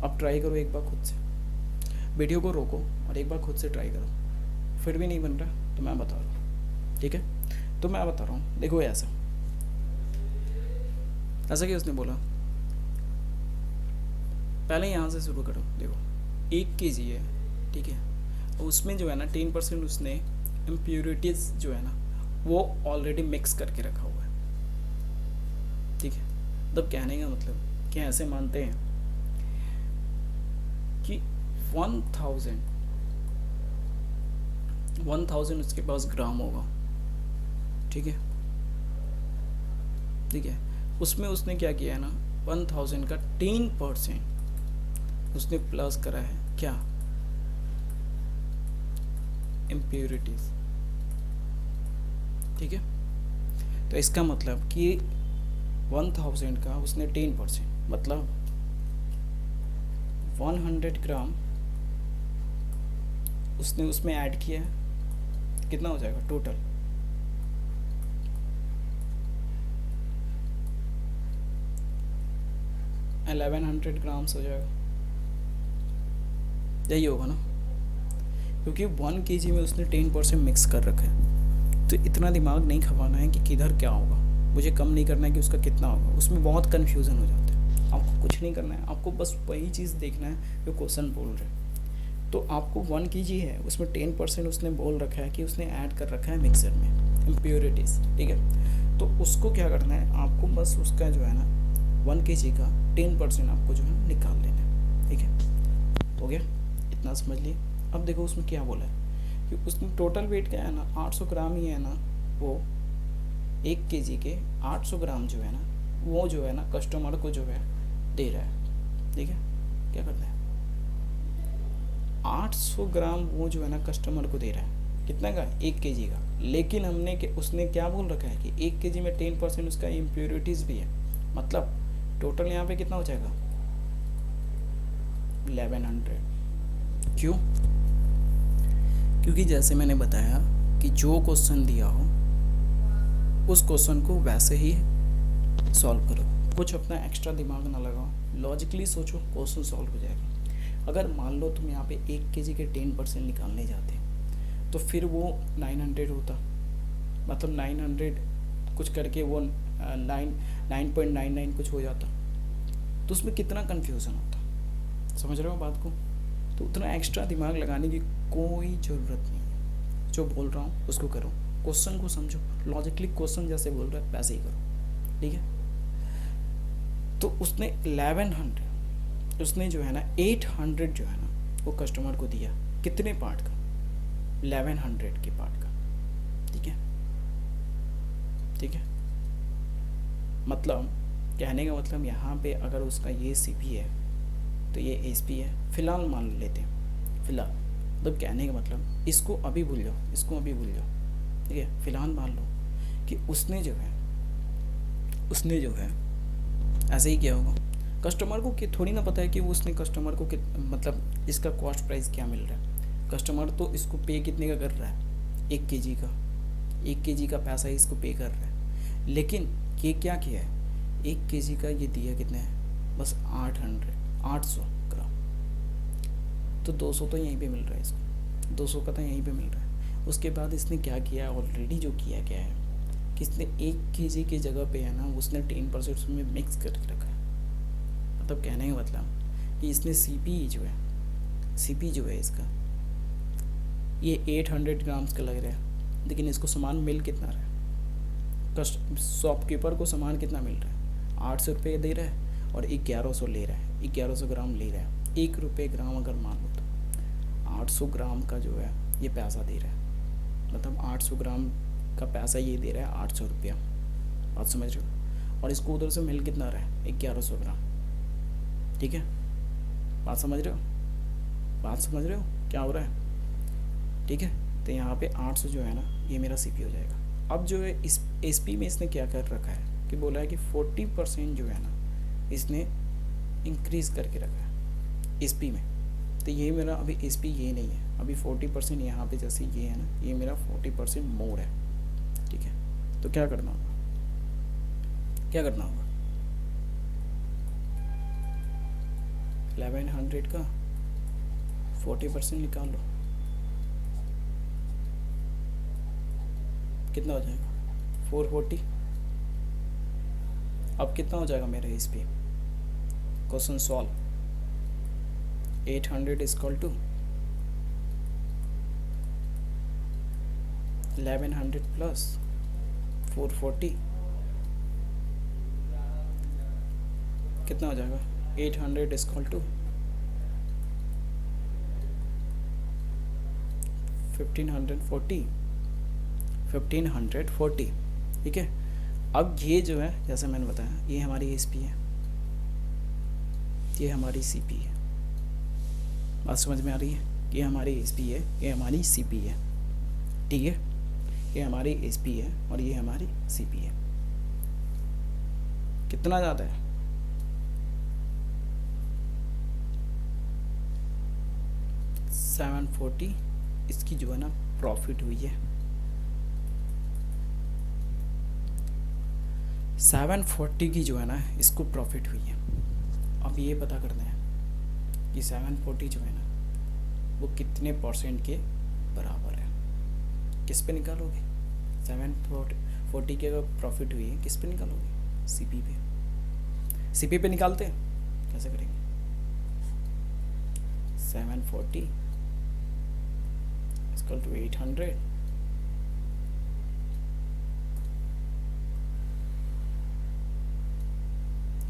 अब ट्राई करो एक बार खुद से, वीडियो को रोको और एक बार खुद से ट्राई करो। फिर भी नहीं बन रहा तो मैं बता रहा हूँ। ठीक है, तो मैं बता रहा हूँ, देखो ऐसा कि उसने बोला पहले यहाँ से शुरू करो। देखो 1 kg है, ठीक है, उसमें जो है ना 10% उसने इम्प्योरिटीज़ जो है ना वो ऑलरेडी मिक्स करके रखा हुआ है। ठीक है, तब कहने का मतलब कि ऐसे मानते हैं कि 1000 उसके पास ग्राम होगा, ठीक है, ठीक है। उसमें उसने क्या किया है ना, 1000 का 10% उसने प्लस करा है, क्या, इम्प्योरिटीज। ठीक है, तो इसका मतलब कि 1000 का उसने 10%, मतलब 100 ग्राम उसने उसमें ऐड किया है। कितना हो जाएगा टोटल, 1100 ग्राम्स हो जाएगा, यही होगा ना, क्योंकि 1 kg में उसने 10% मिक्स कर रखा है। तो इतना दिमाग नहीं खपाना है कि किधर क्या होगा, मुझे कम नहीं करना है कि उसका कितना होगा, उसमें बहुत कन्फ्यूज़न हो जाता है। आपको कुछ नहीं करना है, आपको बस वही चीज़ देखना है जो क्वेश्चन बोल रहे हैं। तो आपको 1 kg है, उसमें 10% उसने बोल रखा है कि उसने ऐड कर रखा है मिक्सर में इम्प्योरिटीज़। ठीक है, तो उसको क्या करना है, आपको बस उसका जो है ना 1 kg का 10% आपको जो है निकाल लेना है। ठीक है, हो गया, इतना समझ लिए। अब देखो उसमें क्या बोला है कि उसमें टोटल वेट क्या है ना, 800 ग्राम ही है ना, वो 1 kg के 800 ग्राम जो है ना, वो जो है ना कस्टमर को जो है दे रहा है। ठीक है, क्या करना है, 800 ग्राम वो जो है ना कस्टमर को दे रहा है, कितना का, 1 kg का। लेकिन उसने क्या बोल रखा है कि 1 kg में 10% उसका इम्प्योरिटीज़ भी है, मतलब टोटल यहाँ पे कितना हो जाएगा, 1100। क्यों, क्योंकि जैसे मैंने बताया कि जो क्वेश्चन दिया हो उस क्वेश्चन को वैसे ही सॉल्व करो, कुछ अपना एक्स्ट्रा दिमाग ना लगाओ, लॉजिकली सोचो, क्वेश्चन सॉल्व हो जाएगा। अगर मान लो तुम यहाँ पे 1 kg के 10% निकालने जाते तो फिर वो 900 होता, मतलब 900 कुछ करके वो 9.99 कुछ हो जाता, तो उसमें कितना कन्फ्यूज़न होता। समझ रहे हो बात को, तो उतना एक्स्ट्रा दिमाग लगाने की कोई ज़रूरत नहीं है। जो बोल रहा हूँ उसको करो, क्वेश्चन को समझो, लॉजिकली क्वेश्चन जैसे बोल रहा है वैसे ही करो। ठीक है, तो उसने 1100, उसने जो है ना 800 जो है ना वो कस्टमर को दिया, कितने पार्ट का, 1100 के पार्ट का। ठीक है, ठीक है, मतलब कहने का मतलब यहाँ पे अगर उसका ये CP है तो ये SP है, फ़िलहाल मान लेते हैं, फ़िलहाल मतलब कहने का मतलब इसको अभी भूल जाओ, इसको अभी भूल जाओ। ठीक है, फ़िलहाल मान लो कि उसने जो है ऐसे ही किया होगा, कस्टमर को कि थोड़ी ना पता है कि उसने कस्टमर को मतलब इसका कॉस्ट प्राइस क्या मिल रहा है। कस्टमर तो इसको पे कितने का कर रहा है, 1 kg का, 1 kg का पैसा इसको पे कर रहा है। लेकिन ये क्या किया है, 1 kg का ये दिया कितने है, बस 800 ग्राम, तो 200 तो यहीं पे मिल रहा है इसको, 200 का तो यहीं पे मिल रहा है। उसके बाद इसने क्या किया, ऑलरेडी जो किया क्या है कि इसने 1 kg की जगह पे है ना उसने 10% उसमें मिक्स करके रखा है। मतलब कहने का मतलब कि इसने CP जो है इसका ये 800 ग्राम्स का लग रहा है, लेकिन इसको सामान मिल कितना रहा है, शॉपकीपर को सामान कितना मिल रहा है, 800 रुपये दे रहा है और 1100 ले रहा है, 1100 ग्राम ले रहा है, 1 रुपये ग्राम अगर मान लो तो 800 ग्राम का जो है ये पैसा दे रहा है, मतलब 800 ग्राम का पैसा ये दे रहा है 800 रुपया। बात समझ रहे हो, और इसको उधर से मिल कितना रहा है, 1100 ग्राम। ठीक है, बात समझ रहे हो क्या हो रहा है। ठीक है, तो यहाँ पे 800 जो है ना ये मेरा CP हो जाएगा। अब जो है इस SP में इसने क्या कर रखा है कि बोला है कि 40% जो है ना इसने इंक्रीज़ करके रखा है SP में। तो ये मेरा अभी SP ये नहीं है, अभी 40% यहाँ पे जैसे ये है ना, ये मेरा 40% मोर है। ठीक है, तो क्या करना होगा 1100 का 40% निकाल लो, कितना हो जाएगा, 440। अब कितना हो जाएगा मेरा SP, question solve, 800 equal to 1100 plus 440, कितना हो जाएगा, 800 इक्वल टू 1540, ठीक है। अब ये जो है जैसे मैंने बताया, ये हमारी एसपी है, ये हमारी सीपी है। बात समझ में आ रही है? ये हमारी एसपी है, ये हमारी सीपी है, ठीक है। ये हमारी एसपी है और ये हमारी सीपी है। कितना ज़्यादा है? $740 इसकी जो है ना प्रॉफिट हुई है। 740 की जो है ना इसको प्रॉफिट हुई है। अब ये पता करना है कि 740 जो है ना वो कितने परसेंट के बराबर है। किस पे निकालोगे? 740 की अगर प्रॉफिट हुई है किस पे निकालोगे? सीपी पे। सीपी पे निकालते हैं, कैसे करेंगे? 740 इक्वल टू 800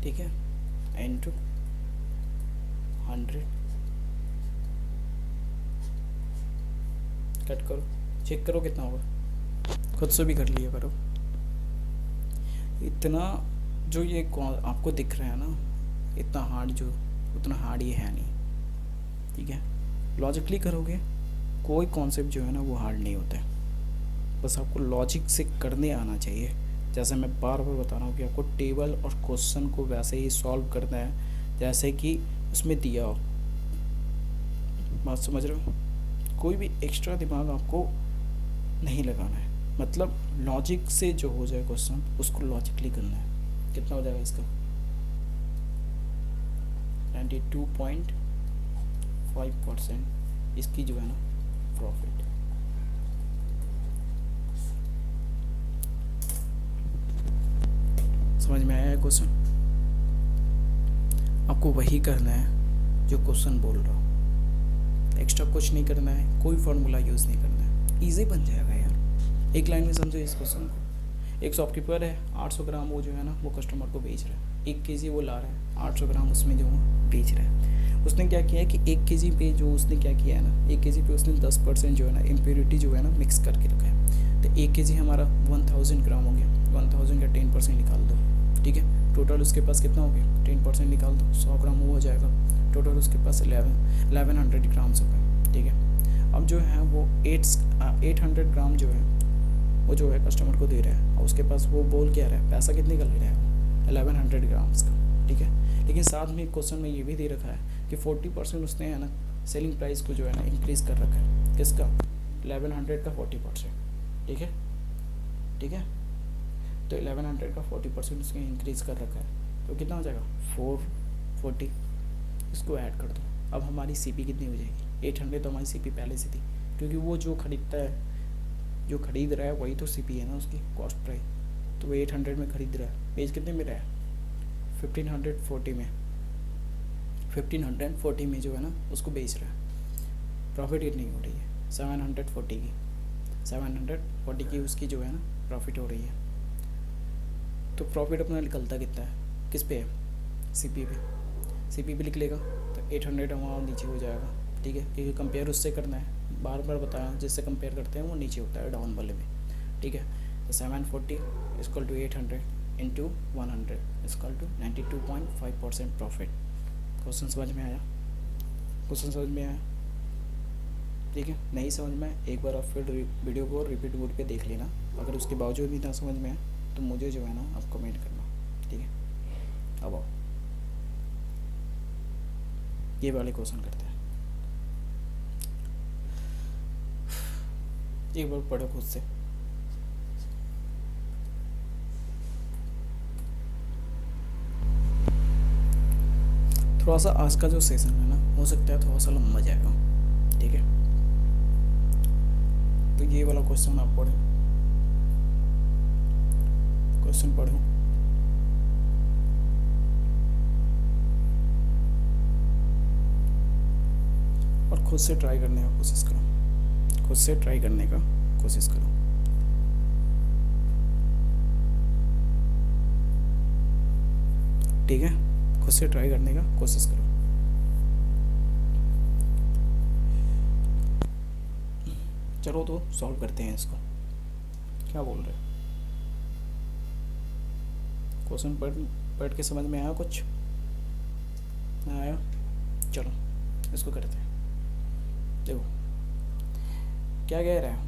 ठीक है, इनटू 100। कट करो, चेक करो कितना होगा, खुद से भी कर लिया करो। इतना जो ये आपको दिख रहा है ना, इतना हार्ड जो, उतना हार्ड ये है नहीं, ठीक है। लॉजिकली करोगे, कोई कॉन्सेप्ट जो है ना वो हार्ड नहीं होता है, बस आपको लॉजिक से करने आना चाहिए। जैसे मैं बार बार बता रहा हूँ कि आपको टेबल और क्वेश्चन को वैसे ही सॉल्व करना है जैसे कि उसमें दिया हो। बात समझ रहे हो? कोई भी एक्स्ट्रा दिमाग आपको नहीं लगाना है, मतलब लॉजिक से जो हो जाए क्वेश्चन उसको लॉजिकली करना है। कितना हो जाएगा इसका? 92.5% इसकी जो है ना प्रॉफिट। समझ में आया है क्वेश्चन? आपको वही करना है जो क्वेश्चन बोल रहा हूँ, एक्स्ट्रा कुछ नहीं करना है, कोई फार्मूला यूज़ नहीं करना है, इजी बन जाएगा यार। एक लाइन में समझो इस क्वेश्चन को। एक शॉपकीपर है, 800 ग्राम वो जो है ना वो कस्टमर को बेच रहा है। 1 केजी वो ला रहा है, 800 ग्राम उसमें जो वो बेच रहा है। उसने क्या किया है कि 1 केजी पे जो उसने क्या किया है ना, 1 केजी पे उसने 10% जो है ना इम्प्योरिटी जो है ना मिक्स करके रखा है। तो 1 केजी हमारा 1000 ग्राम हो गया, 1000 का 10% निकाल दो, ठीक है। टोटल उसके पास कितना हो गया? 10% निकाल दो, 100 ग्राम वो हो जाएगा। टोटल उसके पास 1100 ग्राम्स हो गए, ठीक है। अब जो है वो 800 ग्राम जो है वो जो है कस्टमर को दे रहा है, और उसके पास वो बोल क्या रहा है, पैसा कितने का ले रहा है? 1100 ग्राम्स का, ठीक है। लेकिन साथ में क्वेश्चन में ये भी दे रखा है कि 40% उसने है ना सेलिंग प्राइस को जो है ना इंक्रीज़ कर रखा है। किसका? 1100 का 40%, ठीक है, ठीक है। तो 1100 का 40% उसने इंक्रीज़ कर रखा है, तो कितना हो जाएगा? 440। इसको ऐड कर दो। अब हमारी सीपी कितनी हो जाएगी? 800 तो हमारी सीपी पहले से थी, क्योंकि वो जो खरीदता है, जो खरीद रहा है वही तो सीपी है ना उसकी कॉस्ट प्राइस। तो वो 800 में खरीद रहा है, बेच कितने में रहा है? 1540 में, 1540 में जो है ना उसको बेच रहा है। प्रॉफिट कितनी हो रही है? 740 की, 740 की उसकी जो है ना प्रॉफिट हो रही है। तो प्रॉफिट अपना निकलता कितना है? किस पे है? सीपी पे। सीपी पे लिख लेगा तो 800 हमारा नीचे हो जाएगा, ठीक है, क्योंकि कंपेयर उससे करना है। बार बार बताया, जिससे कंपेयर करते हैं वो नीचे होता है डाउन वाले में, ठीक है। तो 740 equal to 800 into 100 equal to 92.5% profit. Question समझ में आया? क्वेश्चन समझ में आया? ठीक है। नहीं समझ में, एक बार आप फिर वीडियो को रिपीट मोड पे देख लेना। अगर उसके बावजूद भी ना समझ में आए तो मुझे जो है ना आप कमेंट करना, ठीक है। अब आओ ये वाले क्वेश्चन करते हैं। एक बार पढ़ो खुद से। थोड़ा सा आज का जो सेशन है ना हो सकता है थोड़ा सा लंबा जाएगा, ठीक है। तो ये वाला क्वेश्चन आप पढ़ो, क्वेश्चन पढ़ो, और खुद से ट्राई करने का कोशिश करो, खुद से ट्राई करने का कोशिश करो। ठीक है, खुद से ट्राई करने का कोशिश करो। चलो तो सॉल्व करते हैं इसको। क्या बोल रहे हैं? क्वेश्चन पढ़ के समझ में आया कुछ? ना आया? चलो इसको करते हैं। देखो क्या कह रहा है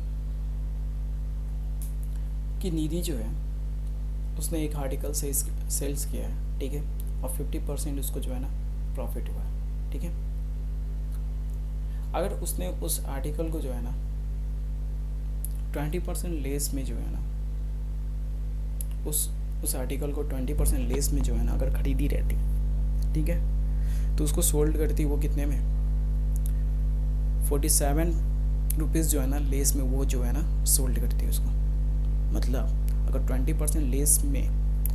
कि निधि जो है उसने एक आर्टिकल सेल्स किया है, ठीक है, और 50% उसको जो है ना प्रॉफिट हुआ है, ठीक है। अगर उसने उस आर्टिकल को जो है ना 20% लेस में जो है ना उस आर्टिकल को 20% लेस में जो है ना अगर खरीदी रहती, ठीक है, तो उसको सोल्ड करती वो कितने में? 47 रुपीज़ जो है ना लेस में वो जो है ना सोल्ड करती है उसको। मतलब अगर 20% लेस में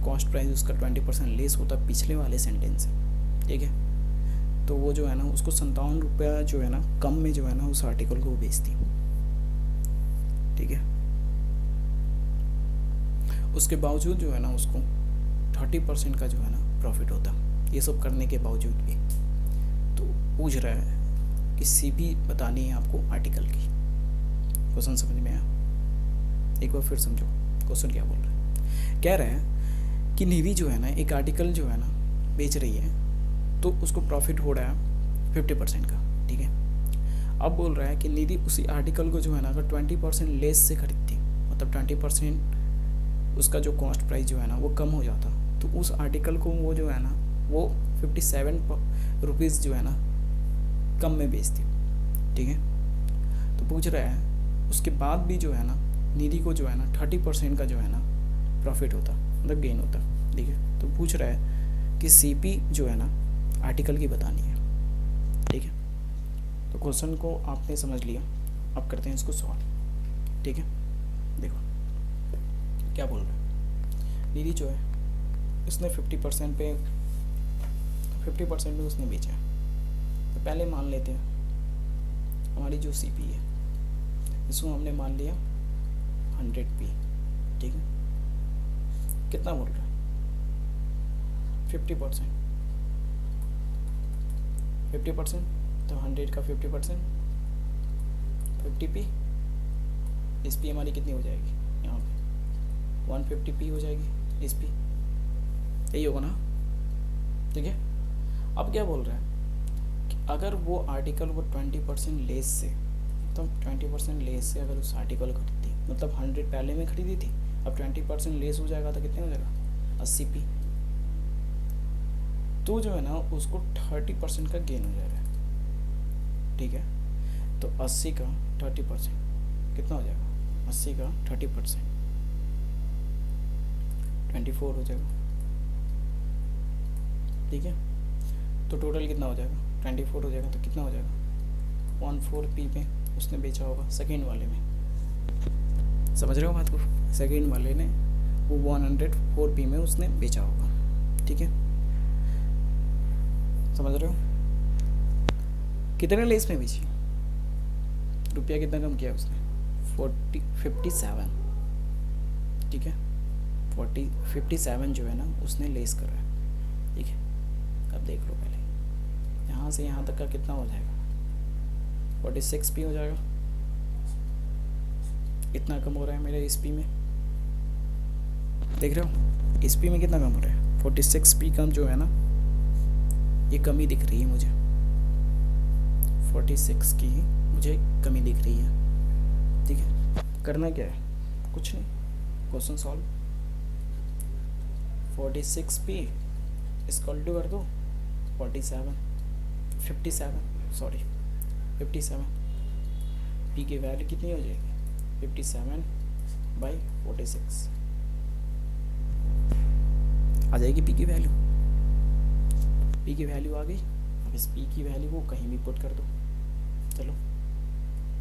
कॉस्ट प्राइस उसका 20% लेस होता पिछले वाले सेंटेंस से, ठीक है, तो वो जो है ना उसको 57 रुपया जो है ना कम में जो है ना उस आर्टिकल को बेचती, ठीक है। उसके बावजूद जो है ना उसको 30% का जो है ना प्रॉफिट होता, ये सब करने के बावजूद भी। तो पूछ रहा है कि सीपी बतानी है आपको आर्टिकल की। क्वेश्चन समझ में आया? एक बार फिर समझो क्वेश्चन क्या बोल रहा है। कह रहा है कि निधि जो है ना एक आर्टिकल जो है ना बेच रही है, तो उसको प्रॉफिट हो रहा है 50% का, ठीक है। अब बोल रहा है कि निधि उसी आर्टिकल को जो है ना अगर 20% लेस से खरीदती, मतलब 20% उसका जो कॉस्ट प्राइस जो है ना वो कम हो जाता, तो उस आर्टिकल को वो जो है ना वो 57 रुपीज़ जो है ना कम में बेचती, ठीक है। तो पूछ रहा है उसके बाद भी जो है ना निधि को जो है ना 30% का जो है ना प्रॉफिट होता, मतलब गेन होता, ठीक है। तो पूछ रहा है कि सीपी जो है ना आर्टिकल की बतानी है, ठीक है। तो क्वेश्चन को आपने समझ लिया, अब करते हैं इसको सॉल्व, ठीक है। देखो क्या बोल रहा है। निधि जो है इसने 50% पे 50% में उसने बेचा। तो पहले मान लेते हैं हमारी जो सीपी है इसको हमने मान लिया 100p, ठीक है। कितना बोल रहा है? 50%। तो 100 का 50% 50p। इस पी हमारी कितनी हो जाएगी यहाँ पे? 150p हो जाएगी इस पी, यही होगा ना, ठीक है। अब क्या बोल रहा है कि अगर वो आर्टिकल वो 20% लेस से, तो 20% लेस से अगर उस आर्टिकल को खरीदती, मतलब 100 पहले में खरीदी थी, अब 20% लेस हो जाएगा तो कितने हो जाएगा? 80p। तो जो है ना उसको 30% का गेन हो जाएगा, ठीक है। तो 80 का 30% कितना हो जाएगा? 80 का 30% 24 हो जाएगा, ठीक है। तो टोटल कितना हो जाएगा? 24 हो जाएगा। तो कितना हो जाएगा? 14p में उसने बेचा होगा सेकेंड वाले में, समझ रहे हो बात को? सेकेंड वाले ने वो 104p में उसने बेचा होगा, ठीक है। समझ रहे हो? कितने लेस में बेची? रुपया कितना कम किया उसने? 57, ठीक है। 57 जो है ना उसने लेस कर रहा है, ठीक है। अब देख लो पहले यहाँ से यहाँ तक का कितना हो जाएगा? 46p हो जाएगा। इतना कम हो रहा है मेरे SP में, देख रहे हो? SP में कितना कम हो रहा है? 46p कम जो है ना, ये कमी दिख रही है मुझे, 46 की मुझे कमी दिख रही है, ठीक है। करना क्या है? कुछ नहीं, question solve. 46p equal to कर दो 57 p की वैल्यू कितनी हो जाएगी? 57/46 आ जाएगी p की वैल्यू। p की वैल्यू आ गई। अब इस p की वैल्यू को कहीं भी पुट कर दो। चलो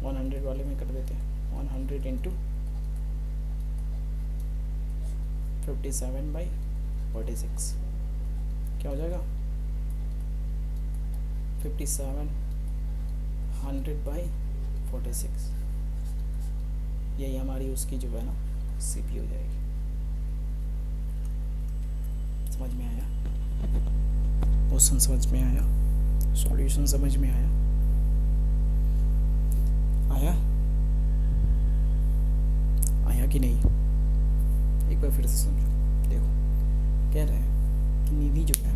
100 वाले में कर देते हैं। 100 इंटू 57/46 क्या हो जाएगा? 57/100/46। यही हमारी उसकी जो है ना सीपी हो जाएगी। समझ में आया? क्वेश्चन समझ में आया? सॉल्यूशन समझ में आया? आया कि नहीं? एक बार फिर से समझो। देखो कह रहे हैं कि निधि जो है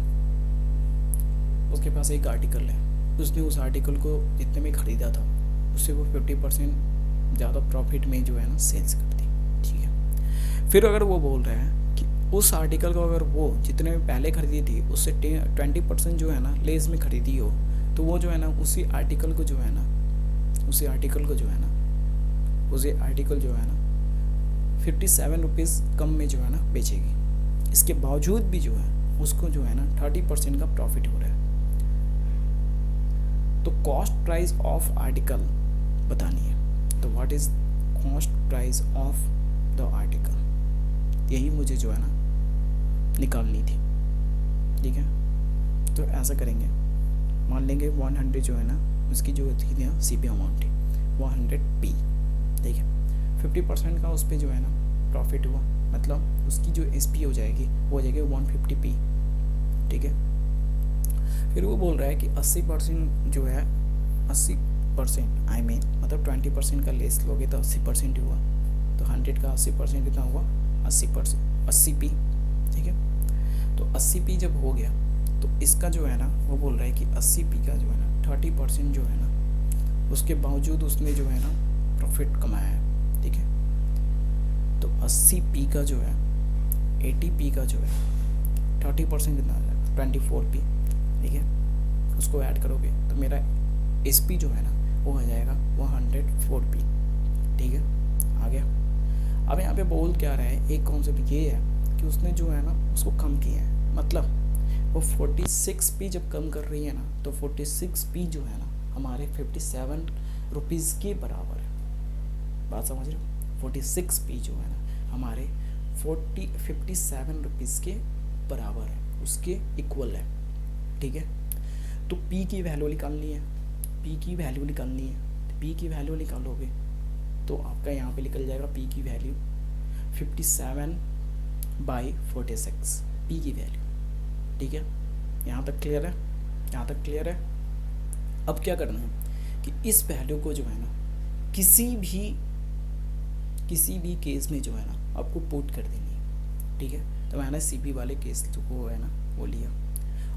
उसके पास एक आर्टिकल है, उसने उस आर्टिकल को जितने में ख़रीदा था उससे वो 50% ज़्यादा प्रॉफिट में जो है ना सेल्स कर दी, ठीक है। फिर अगर वो बोल रहे हैं कि उस आर्टिकल को अगर वो जितने में पहले खरीदी थी उससे 20% जो है ना लेस में ख़रीदी हो, तो वो जो है ना उसी आर्टिकल को जो है ना 57 रुपीज़ कम में जो है ना बेचेगी। इसके बावजूद भी जो है उसको जो है ना 30% का प्रॉफिट हो रहा है। तो कॉस्ट प्राइस ऑफ आर्टिकल बतानी है, तो what is cost price of the article, यही मुझे जो है ना निकालनी थी, ठीक है। तो ऐसा करेंगे, मान लेंगे 100 जो है ना उसकी जो थी ना CP अमाउंट थी 100p, ठीक है। 50% का उस पर जो है ना प्रॉफिट हुआ, मतलब उसकी जो SP हो जाएगी वो हो जाएगी 150p, ठीक है। फिर वो बोल रहा है कि 80% जो है 80% आई मीन मतलब 20% का लेस लोगे तो 80% हुआ, तो 100 का 80% कितना हुआ 80p, ठीक है। तो 80p जब हो गया तो इसका जो है ना वो बोल रहा है कि 80p का जो है ना 30% जो है ना उसके बावजूद उसने जो है ना प्रॉफिट कमाया है, ठीक है। तो 80p का जो है 80p का जो है 30% कितना आ जाएगा 24p, ठीक है। उसको ऐड करोगे तो मेरा SP जो है ना वो हो जाएगा 104p, ठीक है। आ गया। अब यहाँ पे बोल क्या रहा है, एक कॉन्सेप्ट ये है कि उसने जो है ना उसको कम किया है, मतलब वो 46p जब कम कर रही है ना तो 46p जो है ना हमारे 57 रुपीज़ के बराबर है, बात समझ रहे हो। 46p जो है ना हमारे 57 रुपीज़ के बराबर है, उसके इक्वल है, ठीक है। तो P की वैल्यू निकालनी है, P की वैल्यू निकालनी है, तो P की वैल्यू निकालोगे तो आपका यहाँ पे निकल जाएगा P की वैल्यू 57/46 P की वैल्यू, ठीक है। यहाँ तक क्लियर है, यहाँ तक क्लियर है। अब क्या करना है कि इस वैल्यू को जो है ना किसी भी केस में जो है ना आपको पुट कर देनी है, ठीक है। तो मैंने CP वाले केस को है ना वो लिया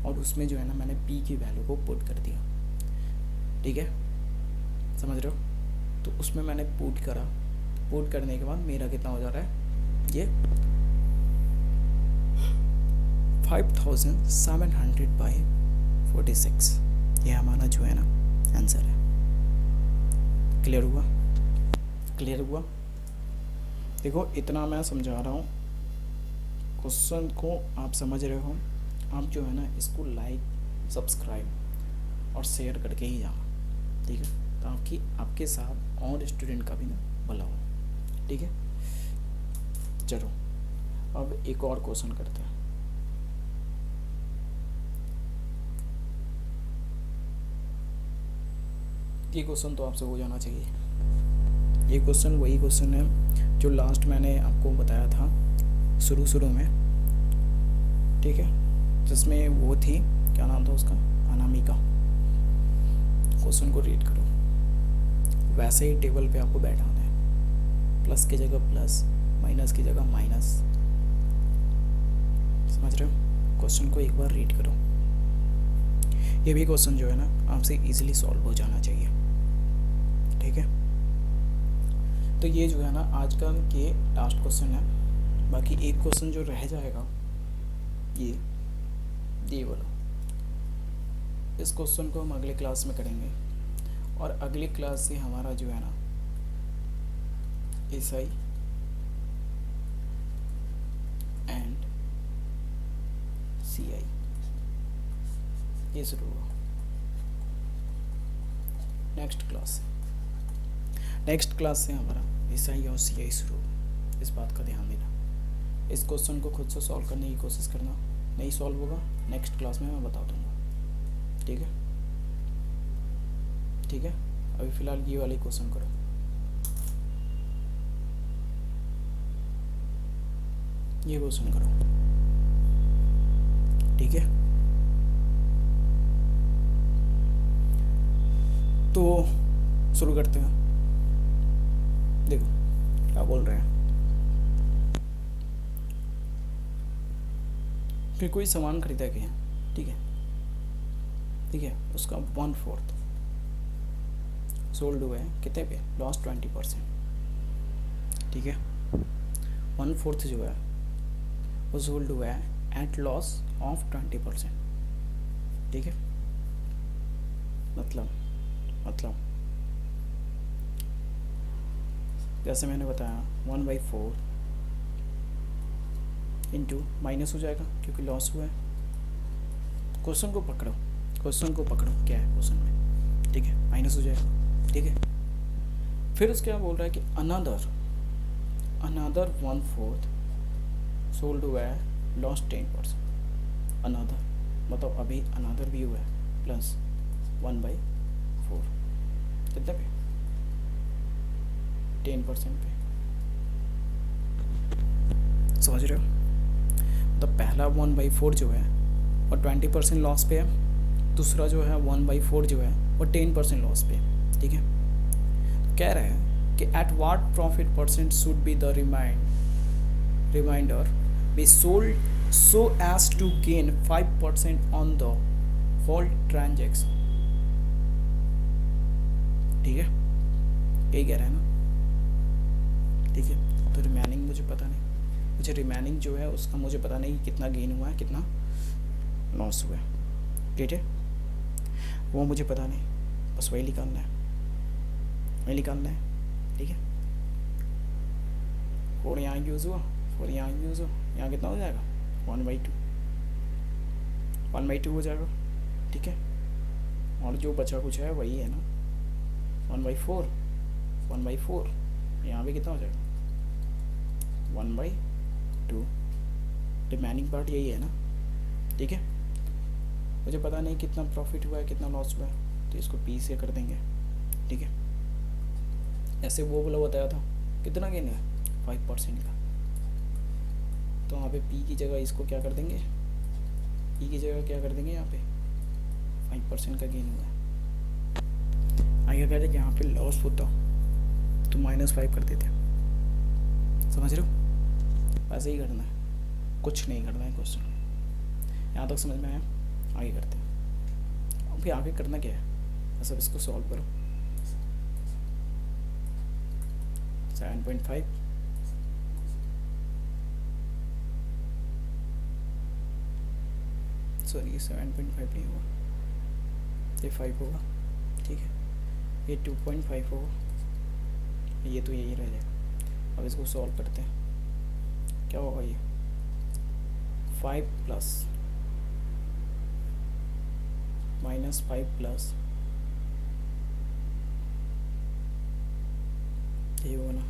और उसमें जो है ना मैंने P की वैल्यू को पुट कर दिया, ठीक है, समझ रहे हो। तो उसमें मैंने पुट करा, पुट करने के बाद मेरा कितना हो जा रहा है, ये 5700/46, ये हमारा जो है ना आंसर है। क्लियर हुआ, क्लियर हुआ। देखो इतना मैं समझा रहा हूँ, क्वेश्चन को आप समझ रहे हो, आप जो है ना इसको लाइक सब्सक्राइब और शेयर करके ही जाना, ठीक है, ताकि आपके साथ और स्टूडेंट का भी ना भला हो, ठीक है। चलो अब एक और क्वेश्चन करते हैं। ये क्वेश्चन तो आपसे हो जाना चाहिए। ये क्वेश्चन वही क्वेश्चन है जो लास्ट मैंने आपको बताया था शुरू में, ठीक है, जिसमें वो थी, क्या नाम था उसका, अनामिका। क्वेश्चन को रीड करो, वैसे ही टेबल पे आपको बैठाना है, प्लस की जगह प्लस, माइनस की जगह माइनस, समझ रहे हो। क्वेश्चन को एक बार रीड करो। ये भी क्वेश्चन जो है ना आपसे इजीली सॉल्व हो जाना चाहिए, ठीक है। तो ये जो है ना आजकल के लास्ट क्वेश्चन है। बाकी एक क्वेश्चन जो रह जाएगा ये वाला, इस क्वेश्चन को हम अगले क्लास में करेंगे और अगली क्लास से हमारा जो है ना SI एंड CI ये शुरू हुआ नेक्स्ट क्लास से हमारा SI और CI शुरू होगा। इस बात का ध्यान देना। इस क्वेश्चन को खुद से सॉल्व करने की कोशिश करना, नहीं सॉल्व होगा नेक्स्ट क्लास में मैं बता दूंगा, ठीक है, ठीक है। अभी फ़िलहाल ये वाले क्वेश्चन करो। ये क्वेश्चन करो, ठीक है। तो शुरू करते हैं। देखो क्या बोल रहे हैं, फिर कोई सामान खरीदा गया, ठीक है, ठीक है, उसका 1/4 सोल्ड हुआ है कितने पे, लॉस 20%, ठीक है। 1/4 जो है वो सोल्ड हुआ है एट लॉस ऑफ 20%, ठीक है। मतलब जैसे मैंने बताया 1/4 इंटू माइनस हो जाएगा क्योंकि लॉस हुआ है। क्वेश्चन को पकड़ो क्या है क्वेश्चन में, ठीक है, माइनस हो जाएगा, ठीक है। फिर उसके बाद बोल रहा है कि अनदर 1/4 सोल्ड हुआ है लॉस 10%, अनदर मतलब अभी अनदर भी हुआ है प्लस 1/4 कितने पे, 10% पे, समझ रहे हो। तो पहला 1/4 जो है वो 20% लॉस पे है, दूसरा जो है 1/4 जो है वो 10% लॉस पे है, ठीक है। कह रहे हैं कि at what profit percent should be the remainder be sold so as to gain 5% on the whole transaction, ठीक है, यही कह रहा है ना, ठीक है। तो रिमेनिंग मुझे पता नहीं, मुझे रिमेनिंग जो है उसका मुझे पता नहीं कितना गेन हुआ है कितना लॉस हुआ है, ठीक है, वो मुझे पता नहीं, बस वही निकालना है, ठीक है। 4 यहाँ यूज़ हुआ, 4 यहाँ यूज़ हुआ, यहाँ कितना हो जाएगा 1/2 हो जाएगा, ठीक है। और जो बचा कुछ है वही है ना 1/4 यहाँ भी कितना हो जाएगा 1/2, रिमेनिंग पार्ट यही है ना, ठीक है। मुझे पता नहीं कितना प्रॉफिट हुआ है कितना लॉस हुआ है, तो इसको पी से कर देंगे, ठीक है। ऐसे वो वाला बताया था कितना गेन है 5% का, तो वहाँ पे पी की जगह इसको क्या कर देंगे, ई की जगह क्या कर देंगे, यहाँ पे 5% का गेन हुआ है। आगे कहते हैं यहाँ पे लॉस होता तो -5 कर देते, समझ रहे हो। ऐसे ही करना है, कुछ नहीं करना है क्वेश्चन, यहाँ तक समझ में आया। आगे करते हैं, अभी आगे करना क्या है, सब इसको सॉल्व करो। 7.5 सॉरी 7.5 नहीं होगा, ये 5 होगा, ठीक है। ये 2.5 होगा, ये तो यही रह जाएगा। अब इसको सॉल्व करते हैं, क्या होगा ये 5 प्लस -5 प्लस ये होगा ना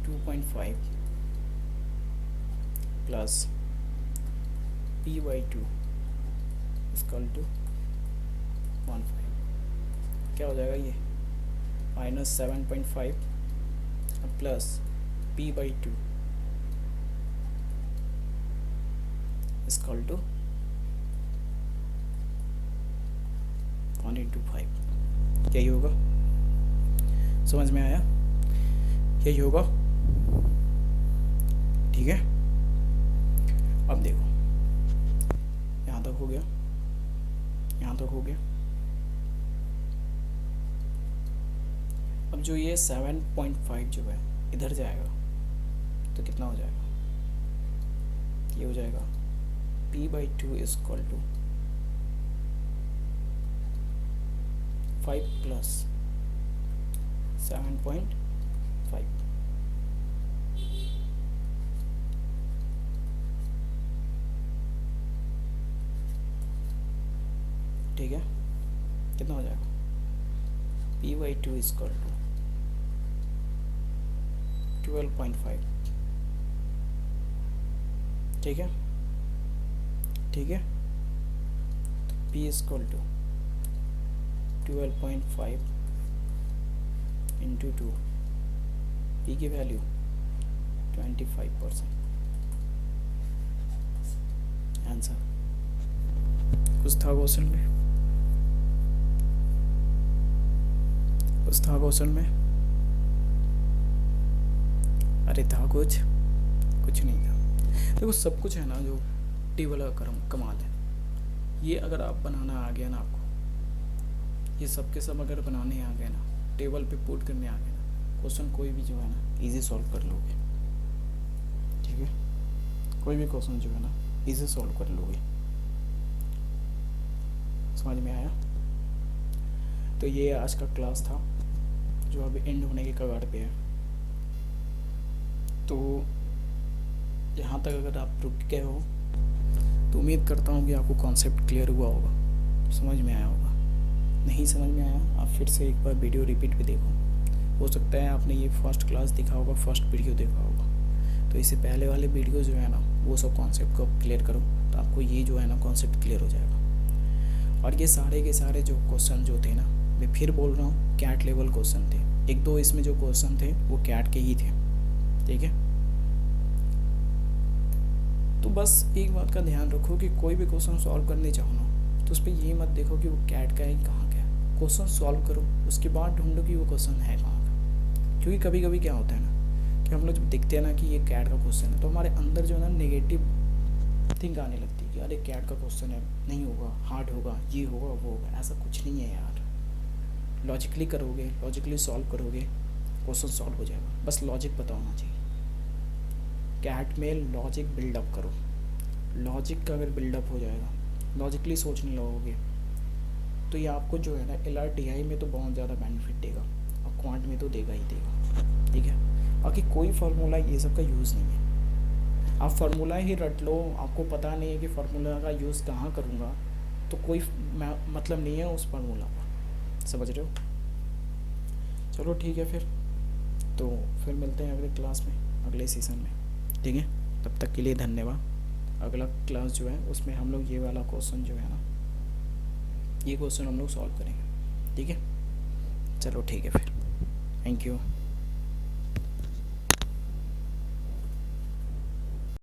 2.5 प्लस p/2 इक्वल टू 1/5, क्या हो जाएगा ये -7.5 प्लस p/2 इक्वल टू 1/5, यही होगा, समझ में आया, यही होगा, ठीक है। अब देखो यहाँ तक हो गया, यहाँ तक हो गया। अब जो ये 7.5 जो है इधर जाएगा तो कितना हो जाएगा, ये हो जाएगा p/2 इक्वल टू 5 प्लस 7.5, ठीक है। कितना हो जाएगा p/2 इक्वल टू 12.5, ठीक है, ठीक है। तो p equal to 12.5 into 2, p की वैल्यू 25%, आंसर। कुछ था क्वेश्चन में, अरे था कुछ नहीं था। देखो सब कुछ है ना, जो नेगेटिव वाला कमाल है। ये अगर आप बनाना आ गया ना, आपको ये सब के सब अगर बनाने आ गए ना, टेबल पे पुट करने आ गए ना, क्वेश्चन कोई भी जो है ना इजी सॉल्व कर लोगे। ठीक है, कोई भी क्वेश्चन जो है ना इजी सॉल्व कर लोगे। समझ में आया? तो ये आज का क्लास था जो अभी एंड होने के कगार पे है। तो यहाँ तक अगर आप रुक गए हो तो उम्मीद करता हूँ कि आपको कॉन्सेप्ट क्लियर हुआ होगा, समझ में आया होगा। नहीं समझ में आया, आप फिर से एक बार वीडियो रिपीट भी देखो। हो सकता है आपने ये फर्स्ट क्लास देखा होगा, फर्स्ट वीडियो देखा होगा, तो इससे पहले वाले वीडियो जो है ना वो सब कॉन्सेप्ट को क्लियर करो, तो आपको ये जो है ना कॉन्सेप्ट क्लियर हो जाएगा। और ये सारे के सारे जो क्वेश्चन जो थे ना, मैं फिर बोल रहा हूँ कैट लेवल क्वेश्चन थे। एक दो इसमें जो क्वेश्चन थे वो कैट के ही थे। ठीक है, तो बस एक बात का ध्यान रखो कि कोई भी क्वेश्चन सॉल्व करने चाहो ना तो उस पर ये मत देखो कि वो कैट का है कहाँ का है। क्वेश्चन सॉल्व करो, उसके बाद ढूंढो कि वो क्वेश्चन है कहाँ का। क्योंकि कभी कभी क्या होता है ना कि हम लोग जब देखते हैं ना कि ये कैट का क्वेश्चन है तो हमारे अंदर जो है ना नेगेटिव थिंक आने लगती है कि अरे कैट का क्वेश्चन है, नहीं होगा, हार्ड होगा, ये होगा, वो होगा। ऐसा कुछ नहीं है यार। लॉजिकली करोगे, लॉजिकली सॉल्व करोगे, क्वेश्चन सॉल्व हो जाएगा। बस लॉजिक पता होना चाहिए। कैट में लॉजिक बिल्डअप करो। लॉजिक का अगर बिल्डअप हो जाएगा, लॉजिकली सोचने लगोगे, तो ये आपको जो है ना LRTI में तो बहुत ज़्यादा बेनिफिट देगा और क्वांट में तो देगा ही देगा। ठीक है, बाकी कोई फार्मूला ये सब का यूज़ नहीं है। आप फार्मूला ही रट लो, आपको पता नहीं है कि फार्मूला का यूज़ कहाँ करूँगा, तो कोई मतलब नहीं है उस फार्मूला का। समझ रहे हो? चलो ठीक है, फिर मिलते हैं अगले क्लास में, अगले सेशन में। ठीक है, तब तक के लिए धन्यवाद। अगला क्लास जो है उसमें हम लोग ये वाला क्वेश्चन जो है ना, ये क्वेश्चन हम लोग सॉल्व करेंगे। ठीक है, चलो ठीक है फिर, थैंक यू।